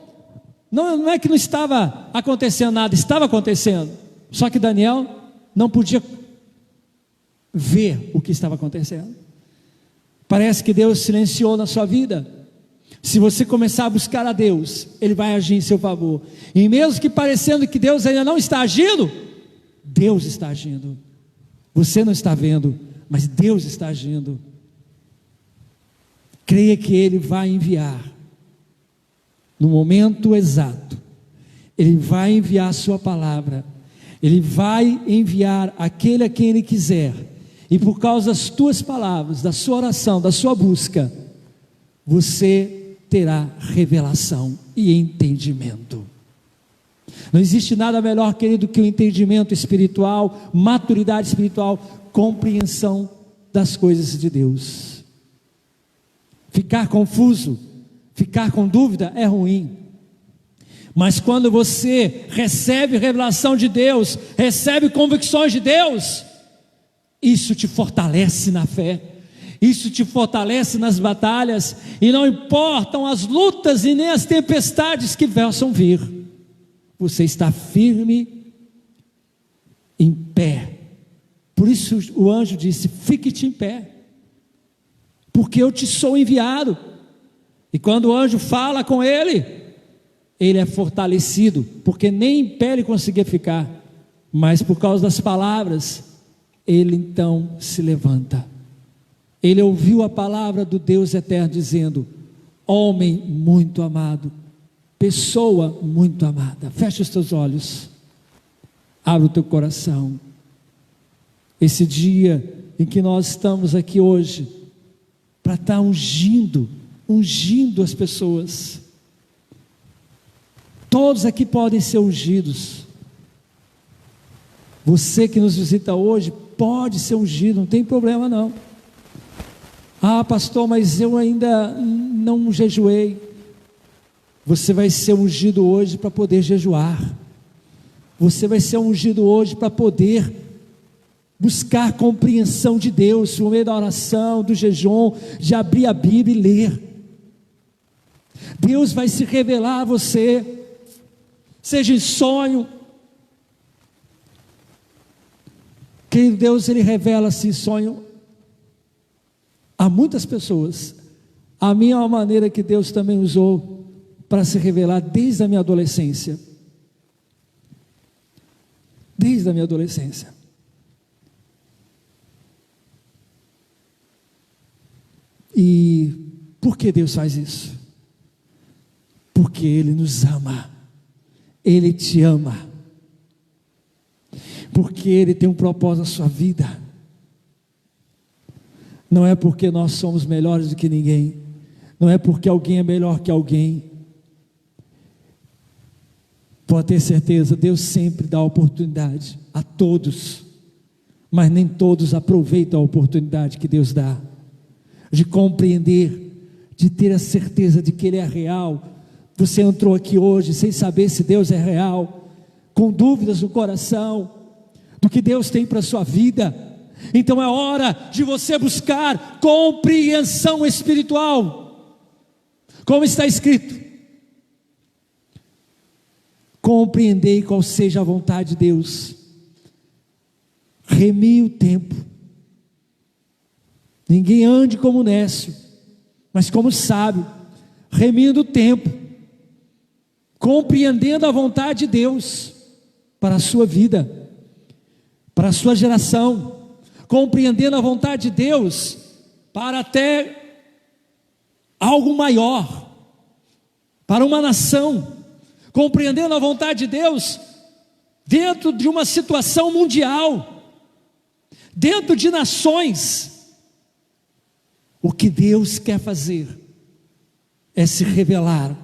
não é que não estava acontecendo nada, estava acontecendo, só que Daniel não podia ver o que estava acontecendo. Parece que Deus silenciou na sua vida. Se você começar a buscar a Deus, Ele vai agir em seu favor, e mesmo que parecendo que Deus ainda não está agindo, Deus está agindo. Você não está vendo, mas Deus está agindo. Creia que Ele vai enviar, no momento exato, Ele vai enviar a sua palavra, Ele vai enviar aquele a quem Ele quiser, e por causa das tuas palavras, da sua oração, da sua busca, você terá revelação e entendimento. Não existe nada melhor, querido, que o entendimento espiritual, maturidade espiritual, compreensão das coisas de Deus. Ficar confuso, ficar com dúvida é ruim, mas quando você recebe revelação de Deus, recebe convicções de Deus, isso te fortalece na fé, isso te fortalece nas batalhas, e não importam as lutas e nem as tempestades que possam vir, você está firme, em pé. Por isso o anjo disse: fique-te em pé, porque eu te sou enviado. E quando o anjo fala com ele, ele é fortalecido, porque nem em pé ele conseguia ficar, mas por causa das palavras, ele então se levanta. Ele ouviu a palavra do Deus eterno dizendo: homem muito amado, pessoa muito amada. Fecha os teus olhos, abre o teu coração. Esse dia em que nós estamos aqui hoje, para estar ungindo as pessoas. Todos aqui podem ser ungidos. Você que nos visita hoje pode ser ungido, não tem problema não. Ah, pastor, mas eu ainda não jejuei. Você vai ser ungido hoje para poder jejuar. Você vai ser ungido hoje para poder buscar compreensão de Deus, por meio da oração, do jejum, de abrir a Bíblia e ler. Deus vai se revelar a você, seja em sonho. Querido, Deus, Ele revela-se em sonho a muitas pessoas. A minha é uma maneira que Deus também usou para se revelar desde a minha adolescência. Desde a minha adolescência. E por que Deus faz isso? Porque Ele nos ama. Ele te ama. Porque Ele tem um propósito na sua vida. Não é porque nós somos melhores do que ninguém. Não é porque alguém é melhor que alguém. Pode ter certeza, Deus sempre dá oportunidade a todos, mas nem todos aproveitam a oportunidade que Deus dá, de compreender, de ter a certeza de que Ele é real. Você entrou aqui hoje sem saber se Deus é real, com dúvidas no coração, do que Deus tem para a sua vida. Então é hora de você buscar compreensão espiritual, como está escrito: compreendei qual seja a vontade de Deus, remi o tempo, ninguém ande como nécio, mas como sábio, remindo o tempo, compreendendo a vontade de Deus para a sua vida, para a sua geração, compreendendo a vontade de Deus para até algo maior, para uma nação, compreendendo a vontade de Deus dentro de uma situação mundial, dentro de nações. O que Deus quer fazer é se revelar,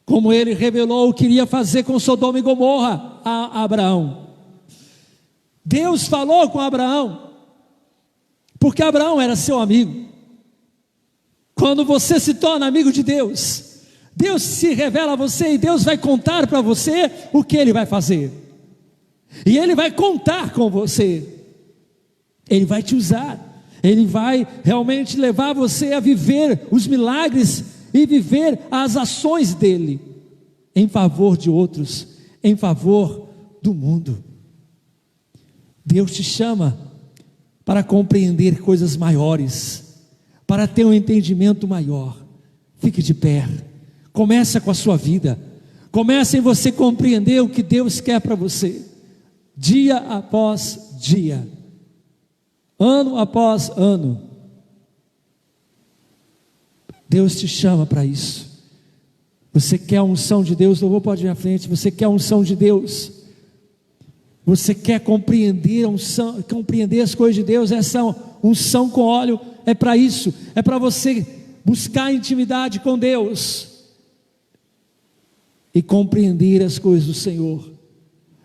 como Ele revelou o que iria fazer com Sodoma e Gomorra a Abraão. Deus falou com Abraão, porque Abraão era seu amigo. Quando você se torna amigo de Deus, Deus se revela a você e Deus vai contar para você o que Ele vai fazer. E Ele vai contar com você. Ele vai te usar. Ele vai realmente levar você a viver os milagres e viver as ações dEle em favor de outros, em favor do mundo. Deus te chama para compreender coisas maiores, para ter um entendimento maior. Fique de pé. Começa com a sua vida. Começa em você compreender o que Deus quer para você, dia após dia, ano após ano. Deus te chama para isso. Você quer a unção de Deus? Louvor, pode ir à frente. Você quer a unção de Deus? Você quer compreender a unção, compreender as coisas de Deus? Essa unção com óleo é para isso. É para você buscar intimidade com Deus e compreender as coisas do Senhor.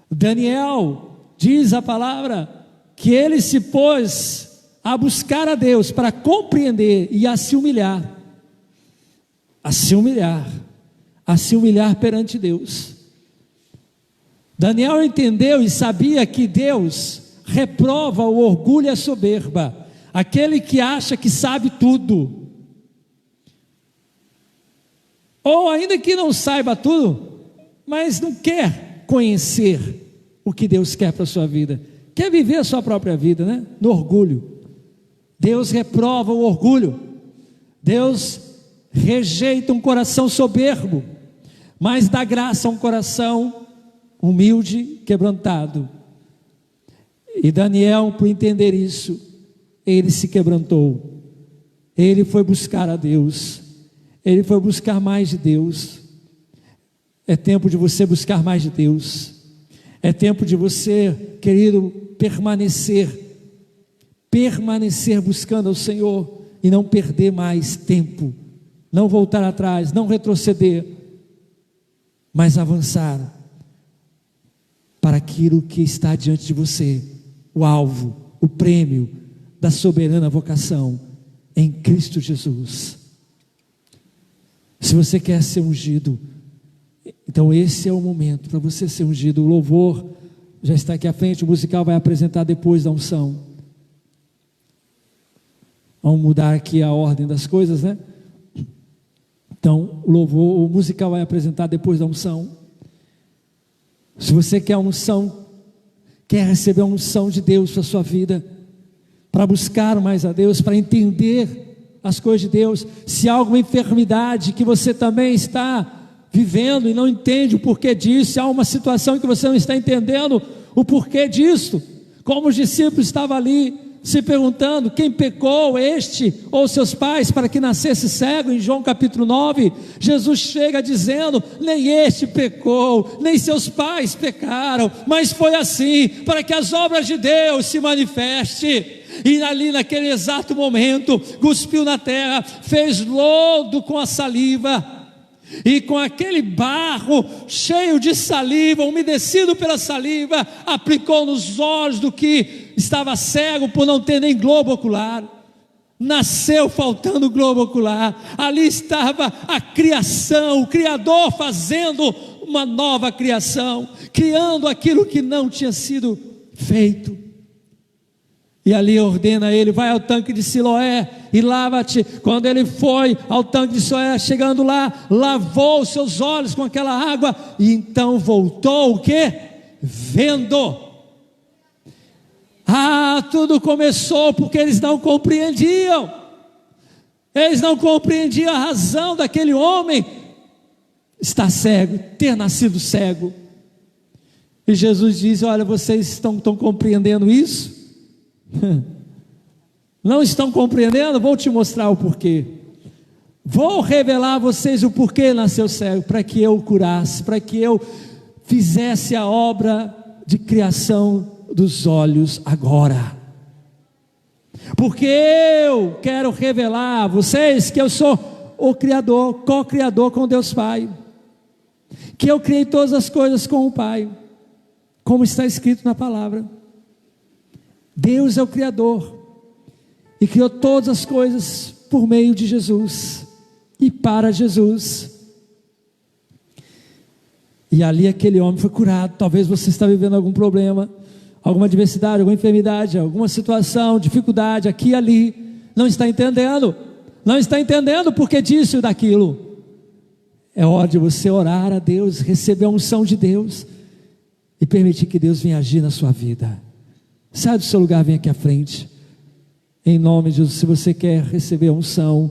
Daniel, diz a palavra, que ele se pôs a buscar a Deus para compreender e a se humilhar. A se humilhar perante Deus. Daniel entendeu e sabia que Deus reprova o orgulho e a soberba, aquele que acha que sabe tudo, ou ainda que não saiba tudo, mas não quer conhecer o que Deus quer para a sua vida, quer viver a sua própria vida, né? No orgulho. Deus reprova o orgulho, Deus rejeita um coração soberbo, mas dá graça a um coração humilde, quebrantado. E Daniel, por entender isso, ele se quebrantou, ele foi buscar a Deus, ele foi buscar mais de Deus. É tempo de você buscar mais de Deus, é tempo de você, querido, permanecer buscando ao Senhor, e não perder mais tempo, não voltar atrás, não retroceder, mas avançar para aquilo que está diante de você, o alvo, o prêmio da soberana vocação em Cristo Jesus. Se você quer ser ungido, então esse é o momento para você ser ungido. O louvor já está aqui à frente, o musical vai apresentar depois da unção. Vamos mudar aqui a ordem das coisas, né? Então, o musical vai apresentar depois da unção. Se você quer a unção, quer receber a unção de Deus para a sua vida, para buscar mais a Deus, para entender as coisas de Deus, se há alguma enfermidade que você também está vivendo e não entende o porquê disso, se há uma situação que você não está entendendo o porquê disso, como os discípulos estavam ali, se perguntando, quem pecou, este ou seus pais, para que nascesse cego? Em João capítulo 9, Jesus chega dizendo, nem este pecou, nem seus pais pecaram, mas foi assim, para que as obras de Deus se manifestem. E ali naquele exato momento, cuspiu na terra, fez lodo com a saliva, e com aquele barro cheio de saliva, umedecido pela saliva, aplicou nos olhos do que estava cego por não ter nem globo ocular. Nasceu faltando globo ocular. Ali estava a criação, o Criador fazendo uma nova criação, criando aquilo que não tinha sido feito. E ali ordena a ele, vai ao tanque de Siloé e lava-te. Quando ele foi ao tanque de Siloé, chegando lá, lavou os seus olhos com aquela água, e então voltou o quê? Vendo. Tudo começou porque eles não compreendiam a razão daquele homem estar cego, ter nascido cego. E Jesus diz, olha, vocês estão compreendendo isso? Não estão compreendendo? Vou te mostrar o porquê. Vou revelar a vocês o porquê nasceu cego, para que eu o curasse, para que eu fizesse a obra de criação dos olhos agora. Porque eu quero revelar a vocês que eu sou o Criador, co-criador com Deus Pai, que eu criei todas as coisas com o Pai, como está escrito na palavra. Deus é o Criador e criou todas as coisas por meio de Jesus e para Jesus. E ali aquele homem foi curado. Talvez você está vivendo algum problema, alguma adversidade, alguma enfermidade, alguma situação, dificuldade aqui e ali, não está entendendo o porquê disso e daquilo. É hora de você orar a Deus, receber a unção de Deus e permitir que Deus venha agir na sua vida. Sai do seu lugar, vem aqui à frente, em nome de Jesus. Se você quer receber a unção,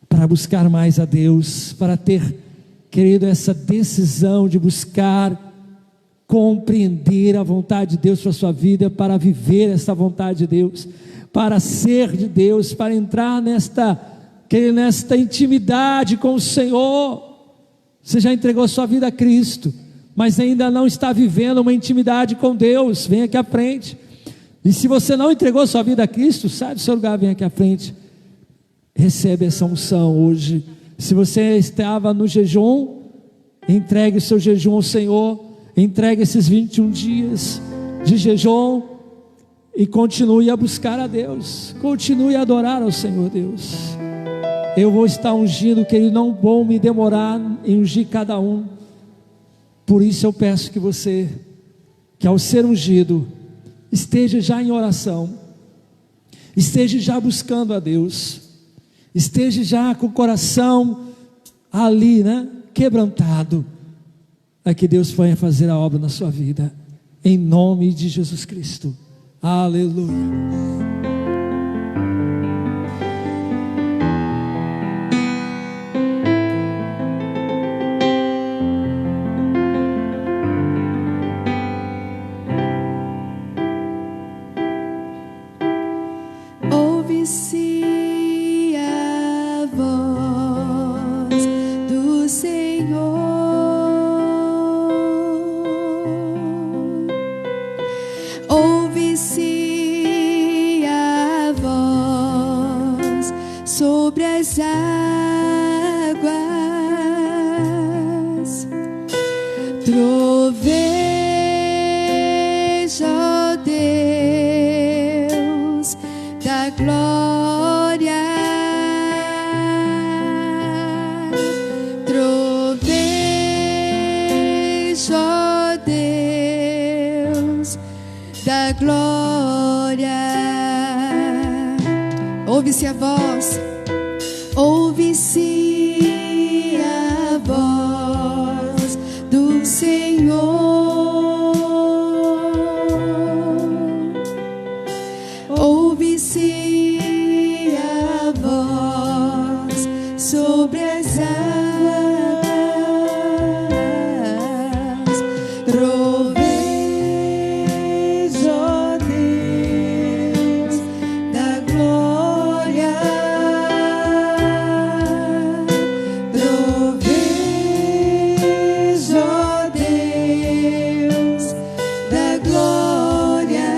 para buscar mais a Deus, para ter, querido, essa decisão de buscar, compreender a vontade de Deus para a sua vida, para viver essa vontade de Deus, para ser de Deus, para entrar nesta intimidade com o Senhor. Você já entregou sua vida a Cristo, mas ainda não está vivendo uma intimidade com Deus, vem aqui à frente. E se você não entregou sua vida a Cristo, sai do seu lugar, vem aqui à frente, recebe essa unção hoje. Se você estava no jejum, entregue o seu jejum ao Senhor, entregue esses 21 dias de jejum e continue a buscar a Deus, continue a adorar ao Senhor Deus. Eu vou estar ungindo, querido, não vou me demorar em ungir cada um. Por isso eu peço que você, que ao ser ungido, esteja já em oração, esteja já buscando a Deus, esteja já com o coração ali, quebrantado, para que Deus venha fazer a obra na sua vida, em nome de Jesus Cristo. Aleluia. sobre as águas. Troveja, ó Deus da glória. Troveja, ó Deus da glória. Ouve-se a voz, ouve-se a voz do Senhor. Ouve-se a voz sobre as águas. Troveja, ó Deus da glória. Troveja, ó Deus da glória.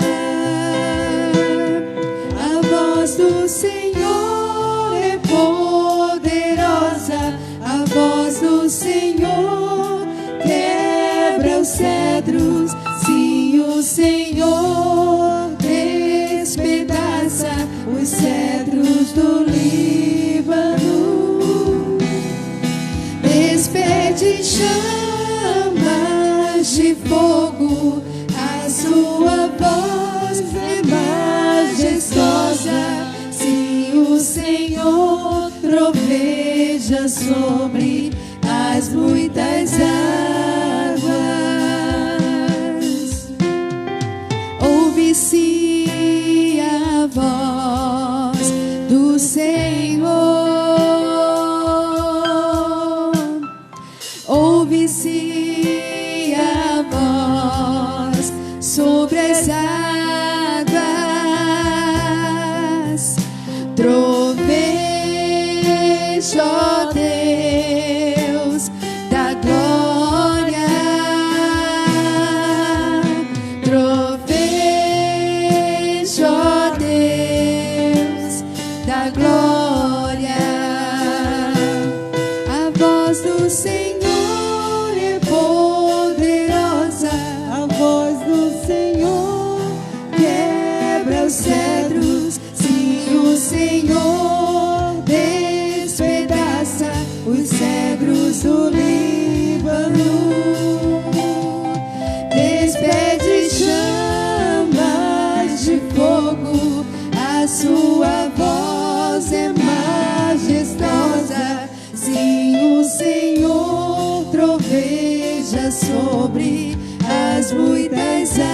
A voz do Senhor é poderosa, a voz do Senhor quebra os cedros. Sim, o Senhor despedaça os cedros do Líbano. Despede chamas de fogo, a sua voz é majestosa. Sim, o Senhor troveja sobre as muitas águas. Ouve-se a voz do Senhor. Ouve-se a voz sobre as águas. Troveja, ó Deus da glória. Troveja, ó Deus da glória. A voz do Senhor é poderosa, a voz do Senhor quebra os cedros. Sim, o Senhor despedaça os cedros do Líbano. Despede chamas de fogo, a sua voz é majestosa. Sim, o Senhor troveja sobre as muitas águas.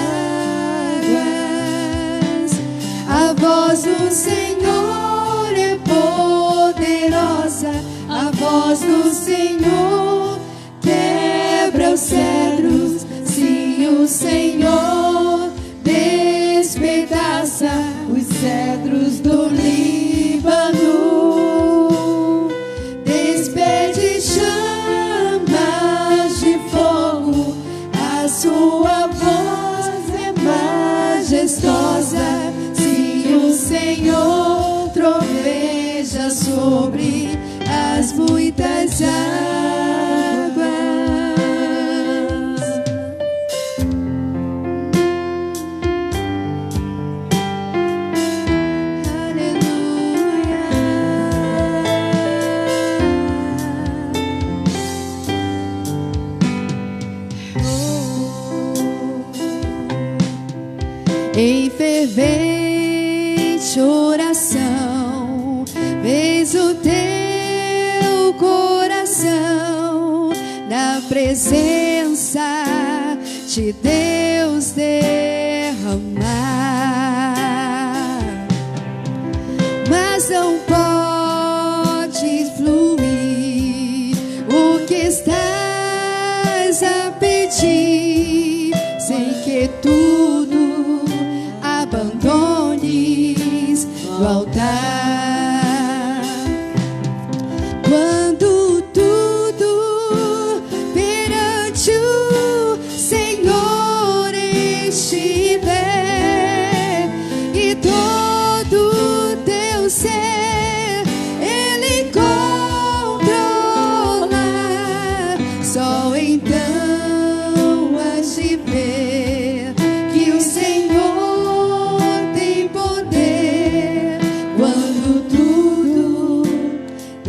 A voz do Senhor é poderosa, a voz do Senhor quebra os cedros. Sim, o Senhor despedaça os cedros do Líbano. Despede chamas de fogo, a sua voz é majestosa. Sim, o Senhor troveja sobre as muitas águas. Em fervente oração, fez o teu coração na presença de Deus derramar. Mas não pode fluir o que estás a pedir sem que tudo abandones no altar. Quando tudo perante o Senhor estiver e todo teu ser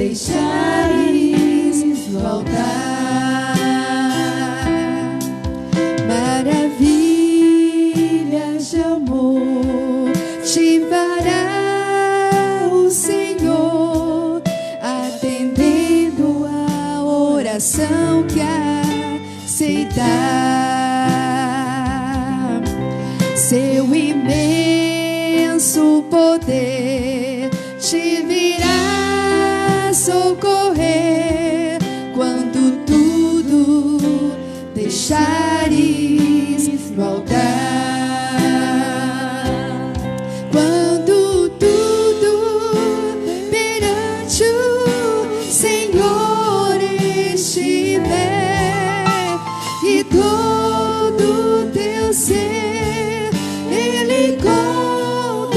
deixares no altar. Maravilhas de amor te fará o Senhor, atendendo a oração que aceitar. Seu imenso poder te virá socorrer quando tudo deixares no altar. Quando tudo perante o Senhor estiver e todo teu ser Ele controlar,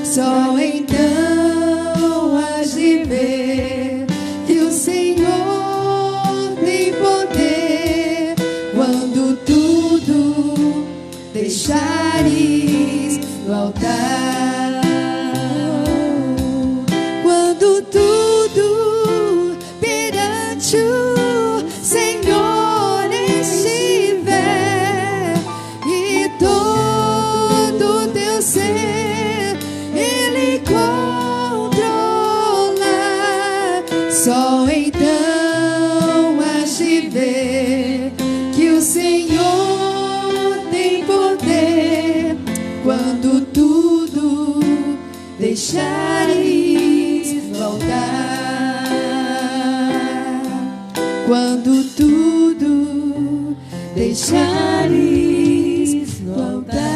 só então has de ver que o Senhor tem poder. Quando tudo deixares no altar, quando tudo perante o Senhor estiver e todo teu ser Ele controlar, só então has de ver que o Senhor tem poder. Quando tudo deixares no altar, quando tudo deixares no altar.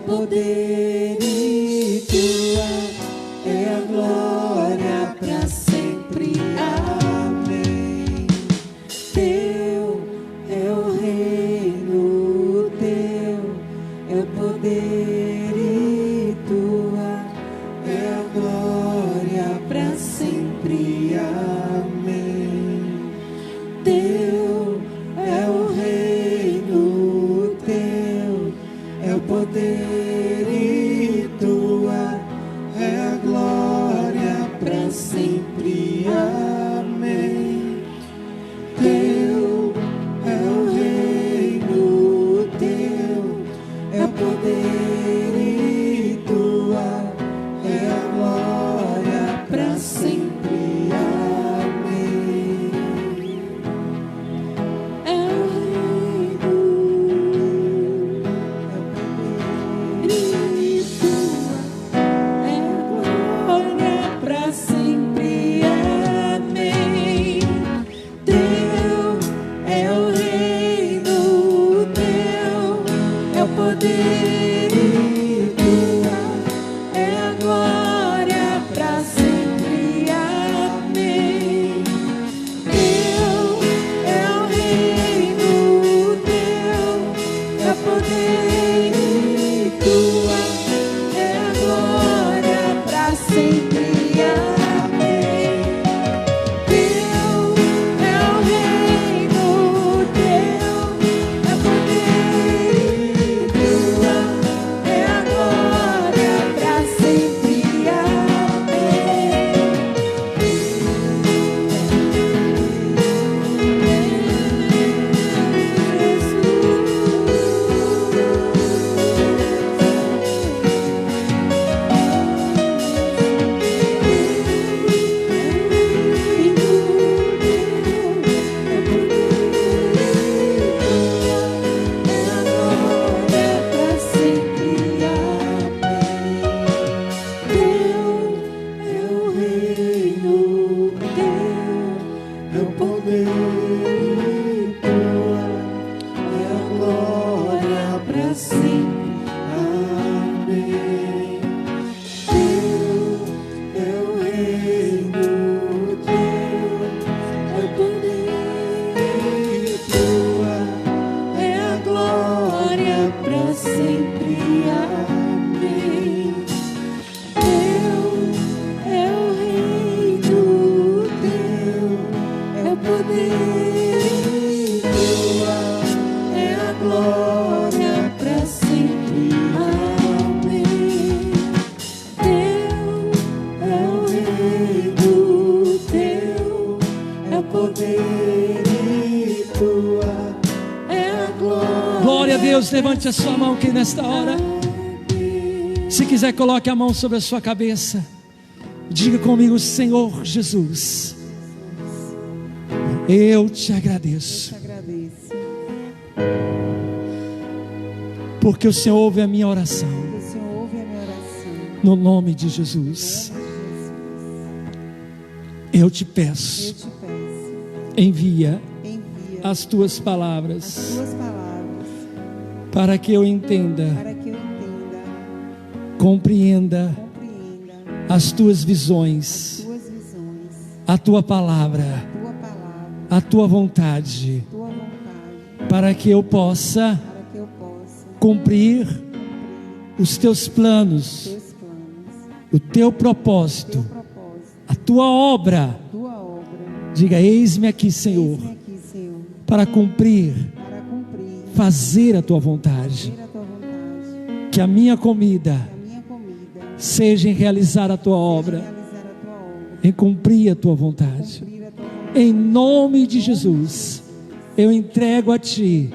poder e tua é a glória para sempre. Amém. Teu é o reino, teu é o poder e tua é a glória para sempre. Amém. Teu é o reino, teu é o poder e tua é a glória para sempre. Amém. Teu é o reino, teu é o poder e tua é a glória para sempre. Amém. É o reino, é o poder e tua é a glória para sempre. Amém. Teu é o reino, teu é o poder e tua é a glória para sempre. Amém. Teu é o reino, teu é o poder e tua é a glória para sempre. Amém. Teu é o reino, teu é o poder e tua é a glória para sempre. Glória a Deus, levante a sua mão aqui nesta hora. Se quiser, coloque a mão sobre a sua cabeça. Diga comigo: Senhor Jesus, eu te agradeço, porque o Senhor ouve a minha oração. No nome de Jesus, eu te peço, envia as tuas palavras, para que eu entenda, compreenda as tuas visões, a tua palavra, a tua vontade, para que eu possa cumprir os teus planos, o teu propósito, a tua obra. Diga: eis-me aqui, Senhor, para cumprir, fazer a tua vontade. Que a minha comida seja em realizar a tua obra, em cumprir a tua vontade. Em nome de Jesus, eu entrego a ti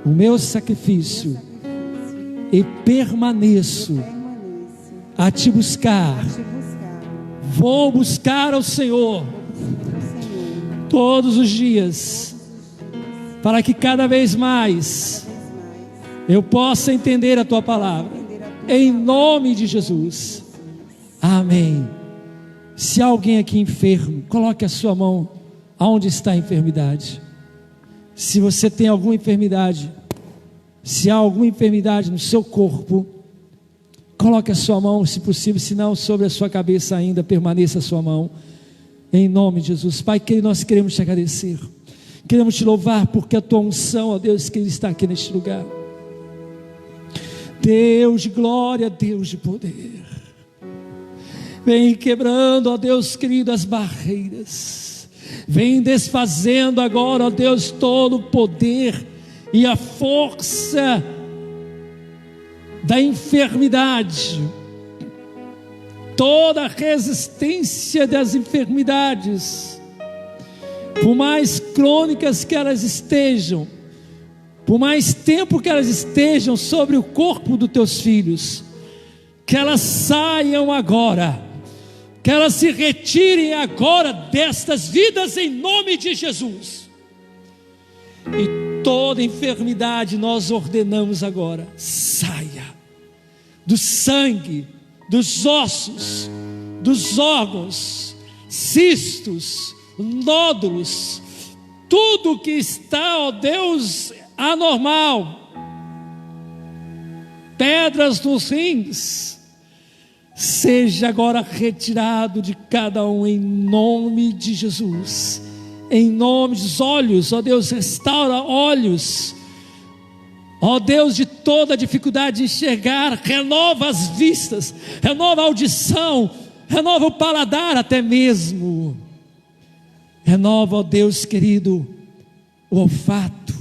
o meu sacrifício e permaneço a te buscar. Vou buscar ao Senhor todos os dias, para que cada vez mais eu possa entender a tua palavra. Em nome de Jesus, amém. Se há alguém aqui enfermo, coloque a sua mão aonde está a enfermidade. Se você tem alguma enfermidade, Se há alguma enfermidade no seu corpo, coloque a sua mão, se possível, se não, sobre a sua cabeça ainda, permaneça a sua mão, em nome de Jesus. Pai, que nós queremos te agradecer, queremos te louvar, porque a tua unção, ó Deus, que está aqui neste lugar. Deus de glória, Deus de poder, vem quebrando, ó Deus querido, as barreiras, vem desfazendo agora, ó Deus, todo o poder e a força da enfermidade, toda a resistência das enfermidades, por mais crônicas que elas estejam, por mais tempo que elas estejam sobre o corpo dos teus filhos, que elas saiam agora, que elas se retirem agora destas vidas em nome de Jesus. E toda enfermidade nós ordenamos agora, saia do sangue, dos ossos, dos órgãos, cistos, nódulos, tudo que está, ó Deus, anormal, pedras nos rins, seja agora retirado de cada um em nome de Jesus. Em nome dos olhos, ó Deus, restaura olhos, ó Deus, de toda dificuldade de enxergar, renova as vistas, renova a audição, renova o paladar até mesmo, renova, ó Deus querido, o olfato,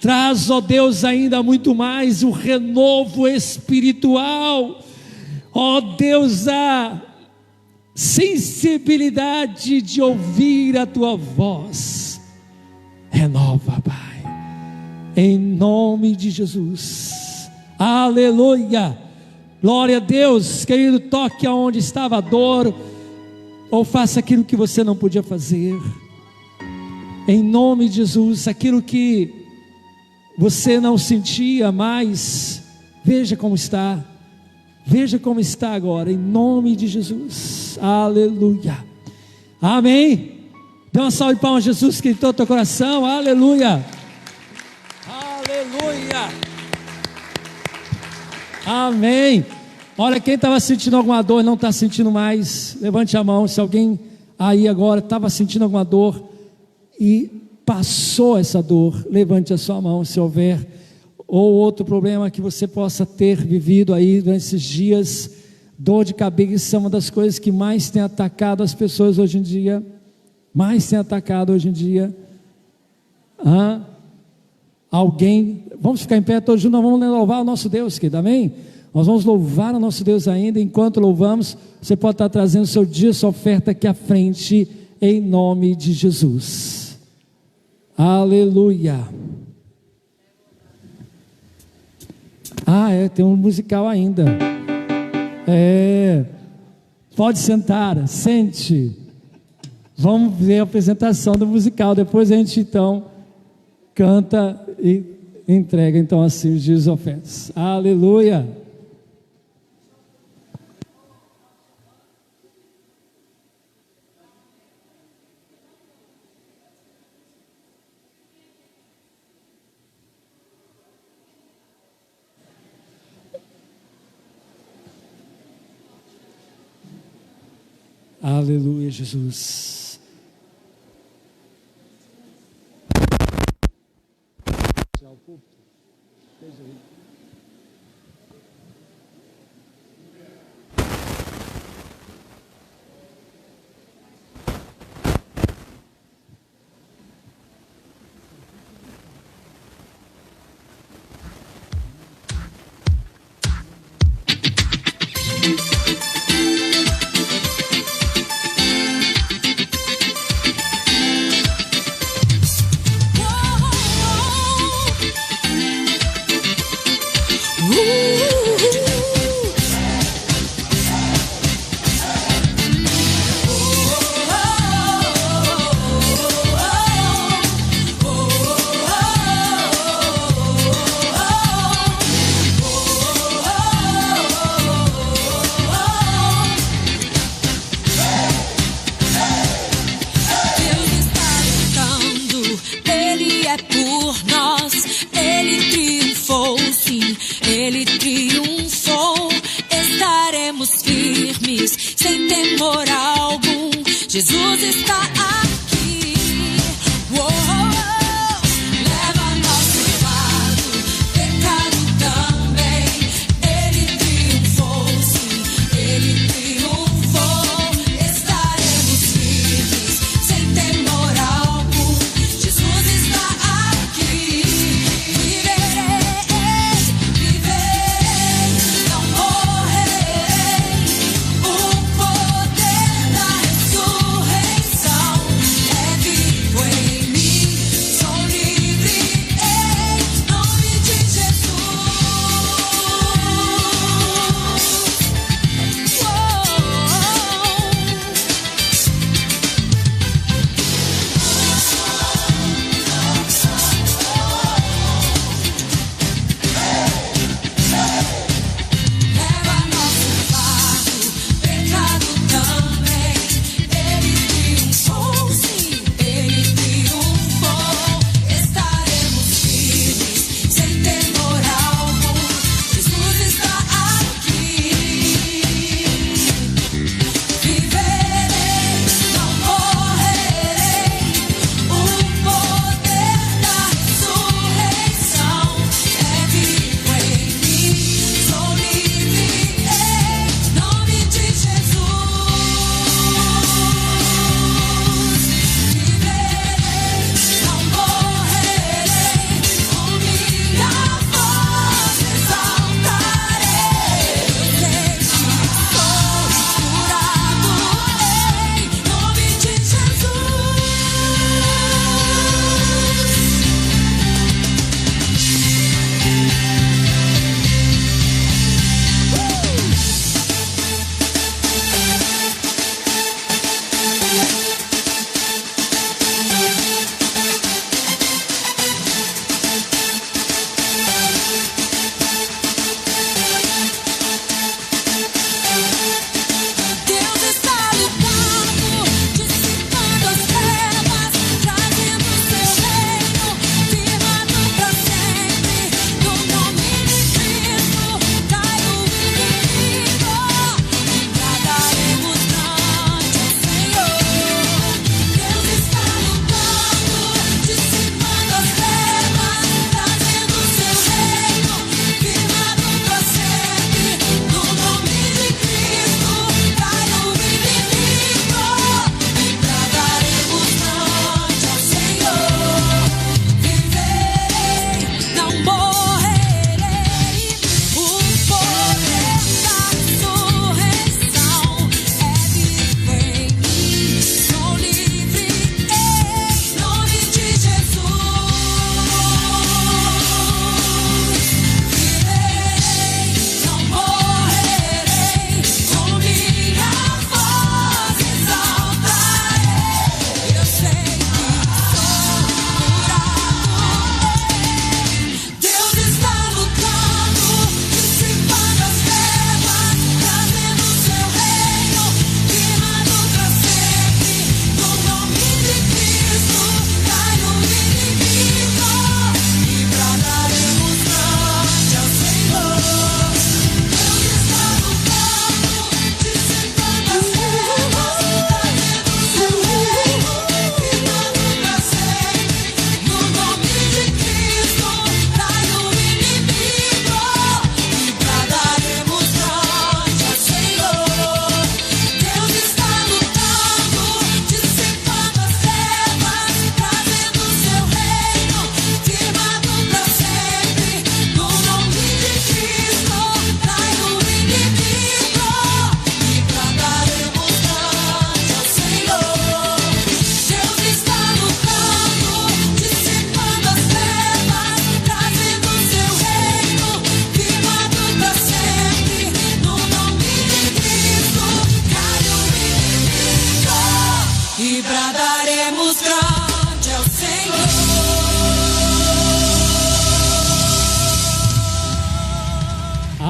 traz, ó Deus, ainda muito mais o renovo espiritual, ó Deus, a sensibilidade de ouvir a tua voz, renova, Pai, em nome de Jesus, aleluia, glória a Deus, querido, toque aonde estava a dor, ou faça aquilo que você não podia fazer, em nome de Jesus, aquilo que você não sentia mais, veja como está, veja como está agora, em nome de Jesus, aleluia, amém. Dê uma salva de palmas a Jesus, que em todo o teu coração, aleluia, aleluia, amém. Olha, quem estava sentindo alguma dor, não está sentindo mais, levante a mão. Se alguém aí agora estava sentindo alguma dor e passou essa dor, levante a sua mão, se houver, ou outro problema que você possa ter vivido aí durante esses dias. Dor de cabeça é uma das coisas que mais tem atacado as pessoas hoje em dia, alguém, vamos ficar em pé todos juntos, nós vamos louvar o nosso Deus, querido, amém? Nós vamos louvar o nosso Deus ainda. Enquanto louvamos, você pode estar trazendo o seu dia, sua oferta aqui à frente, em nome de Jesus, aleluia. Tem um musical ainda. Pode sentar, sente. Vamos ver a apresentação do musical. Depois a gente então canta e entrega então assim os dias ofertas. Aleluia. Aleluia, Jesus.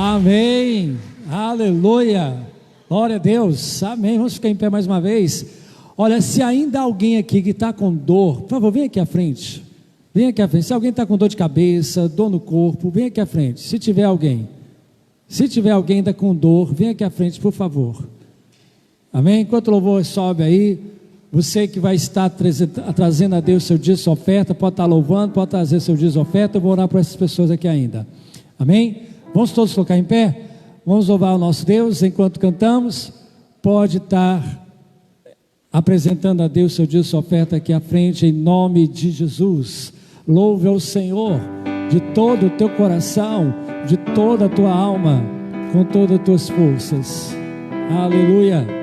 Amém. Aleluia. Glória a Deus. Amém. Vamos ficar em pé mais uma vez. Olha, se ainda há alguém aqui que está com dor, por favor, vem aqui à frente. Vem aqui à frente. Se alguém está com dor de cabeça, dor no corpo, vem aqui à frente. Se tiver alguém ainda com dor, vem aqui à frente, por favor. Amém? Enquanto o louvor sobe aí, você que vai estar trazendo a Deus seu dízimo, sua oferta, pode estar louvando, pode trazer seu dízimo, oferta. Eu vou orar por essas pessoas aqui ainda. Amém? Vamos todos colocar em pé? Vamos louvar o nosso Deus enquanto cantamos. Pode estar apresentando a Deus seu dízimo, sua oferta aqui à frente, em nome de Jesus. Louve ao Senhor de todo o teu coração, de toda a tua alma, com todas as tuas forças. Aleluia.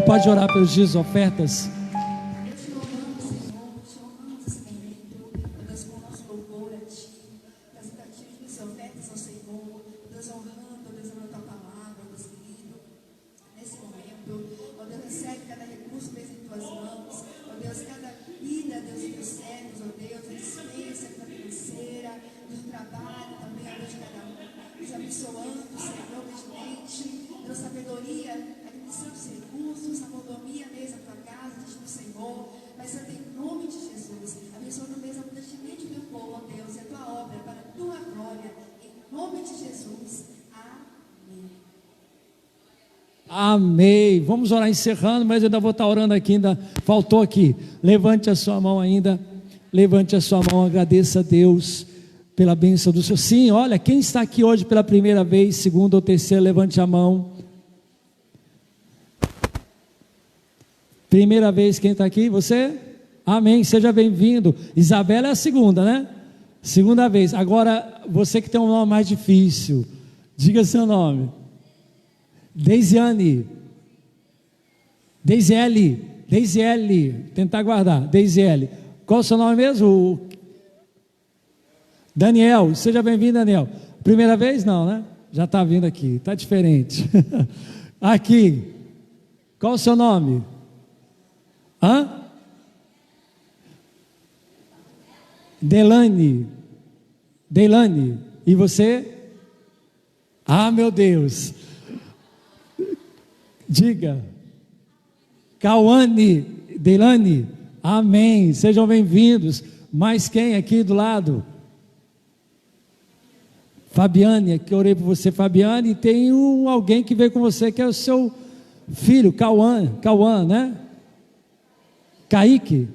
Pode orar pelos dias ofertas. Amém. Vamos orar encerrando, mas eu ainda vou estar orando aqui, ainda faltou aqui. Levante a sua mão ainda. Levante a sua mão, agradeça a Deus pela bênção do Senhor. Sim, olha, quem está aqui hoje pela primeira vez, segunda ou terceira, levante a mão. Primeira vez, quem está aqui? Você? Amém, seja bem-vindo. Isabela é a segunda, né? Segunda vez. Agora, você que tem um nome mais difícil, diga seu nome. Deisiane, Deisiele, tentar guardar, Deisiele. Qual o seu nome mesmo? Daniel, seja bem-vindo, Daniel. Primeira vez? Não, né? Já está vindo aqui, está diferente. Aqui, qual o seu nome? Deilane, e você? Ah, meu Deus. Diga. Cauane, Deilane, amém, sejam bem-vindos. Mais quem aqui do lado? Fabiane, que eu orei por você, Fabiane, e tem alguém que veio com você, que é o seu filho, Cauã, né? Kaique.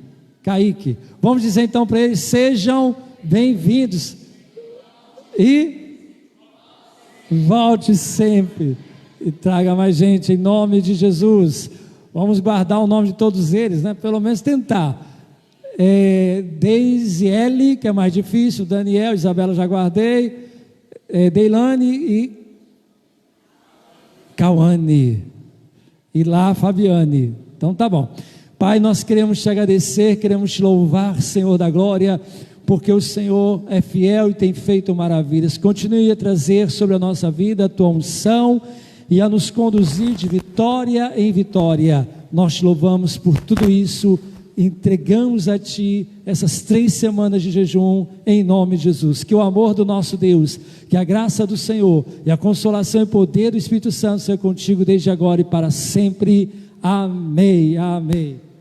Vamos dizer então para eles: sejam bem-vindos e volte sempre e traga mais gente em nome de Jesus. Vamos guardar o nome de todos eles, né? Pelo menos tentar. Deise L, que é mais difícil, Daniel, Isabela já guardei, Deilane e Cauane, e lá Fabiane. Então tá bom. Pai, nós queremos te agradecer, queremos te louvar, Senhor da glória, porque o Senhor é fiel e tem feito maravilhas. Continue a trazer sobre a nossa vida a tua unção e a nos conduzir de vitória em vitória. Nós te louvamos por tudo isso, entregamos a ti essas 3 semanas de jejum em nome de Jesus. Que o amor do nosso Deus, que a graça do Senhor e a consolação e poder do Espírito Santo seja contigo desde agora e para sempre. Amém.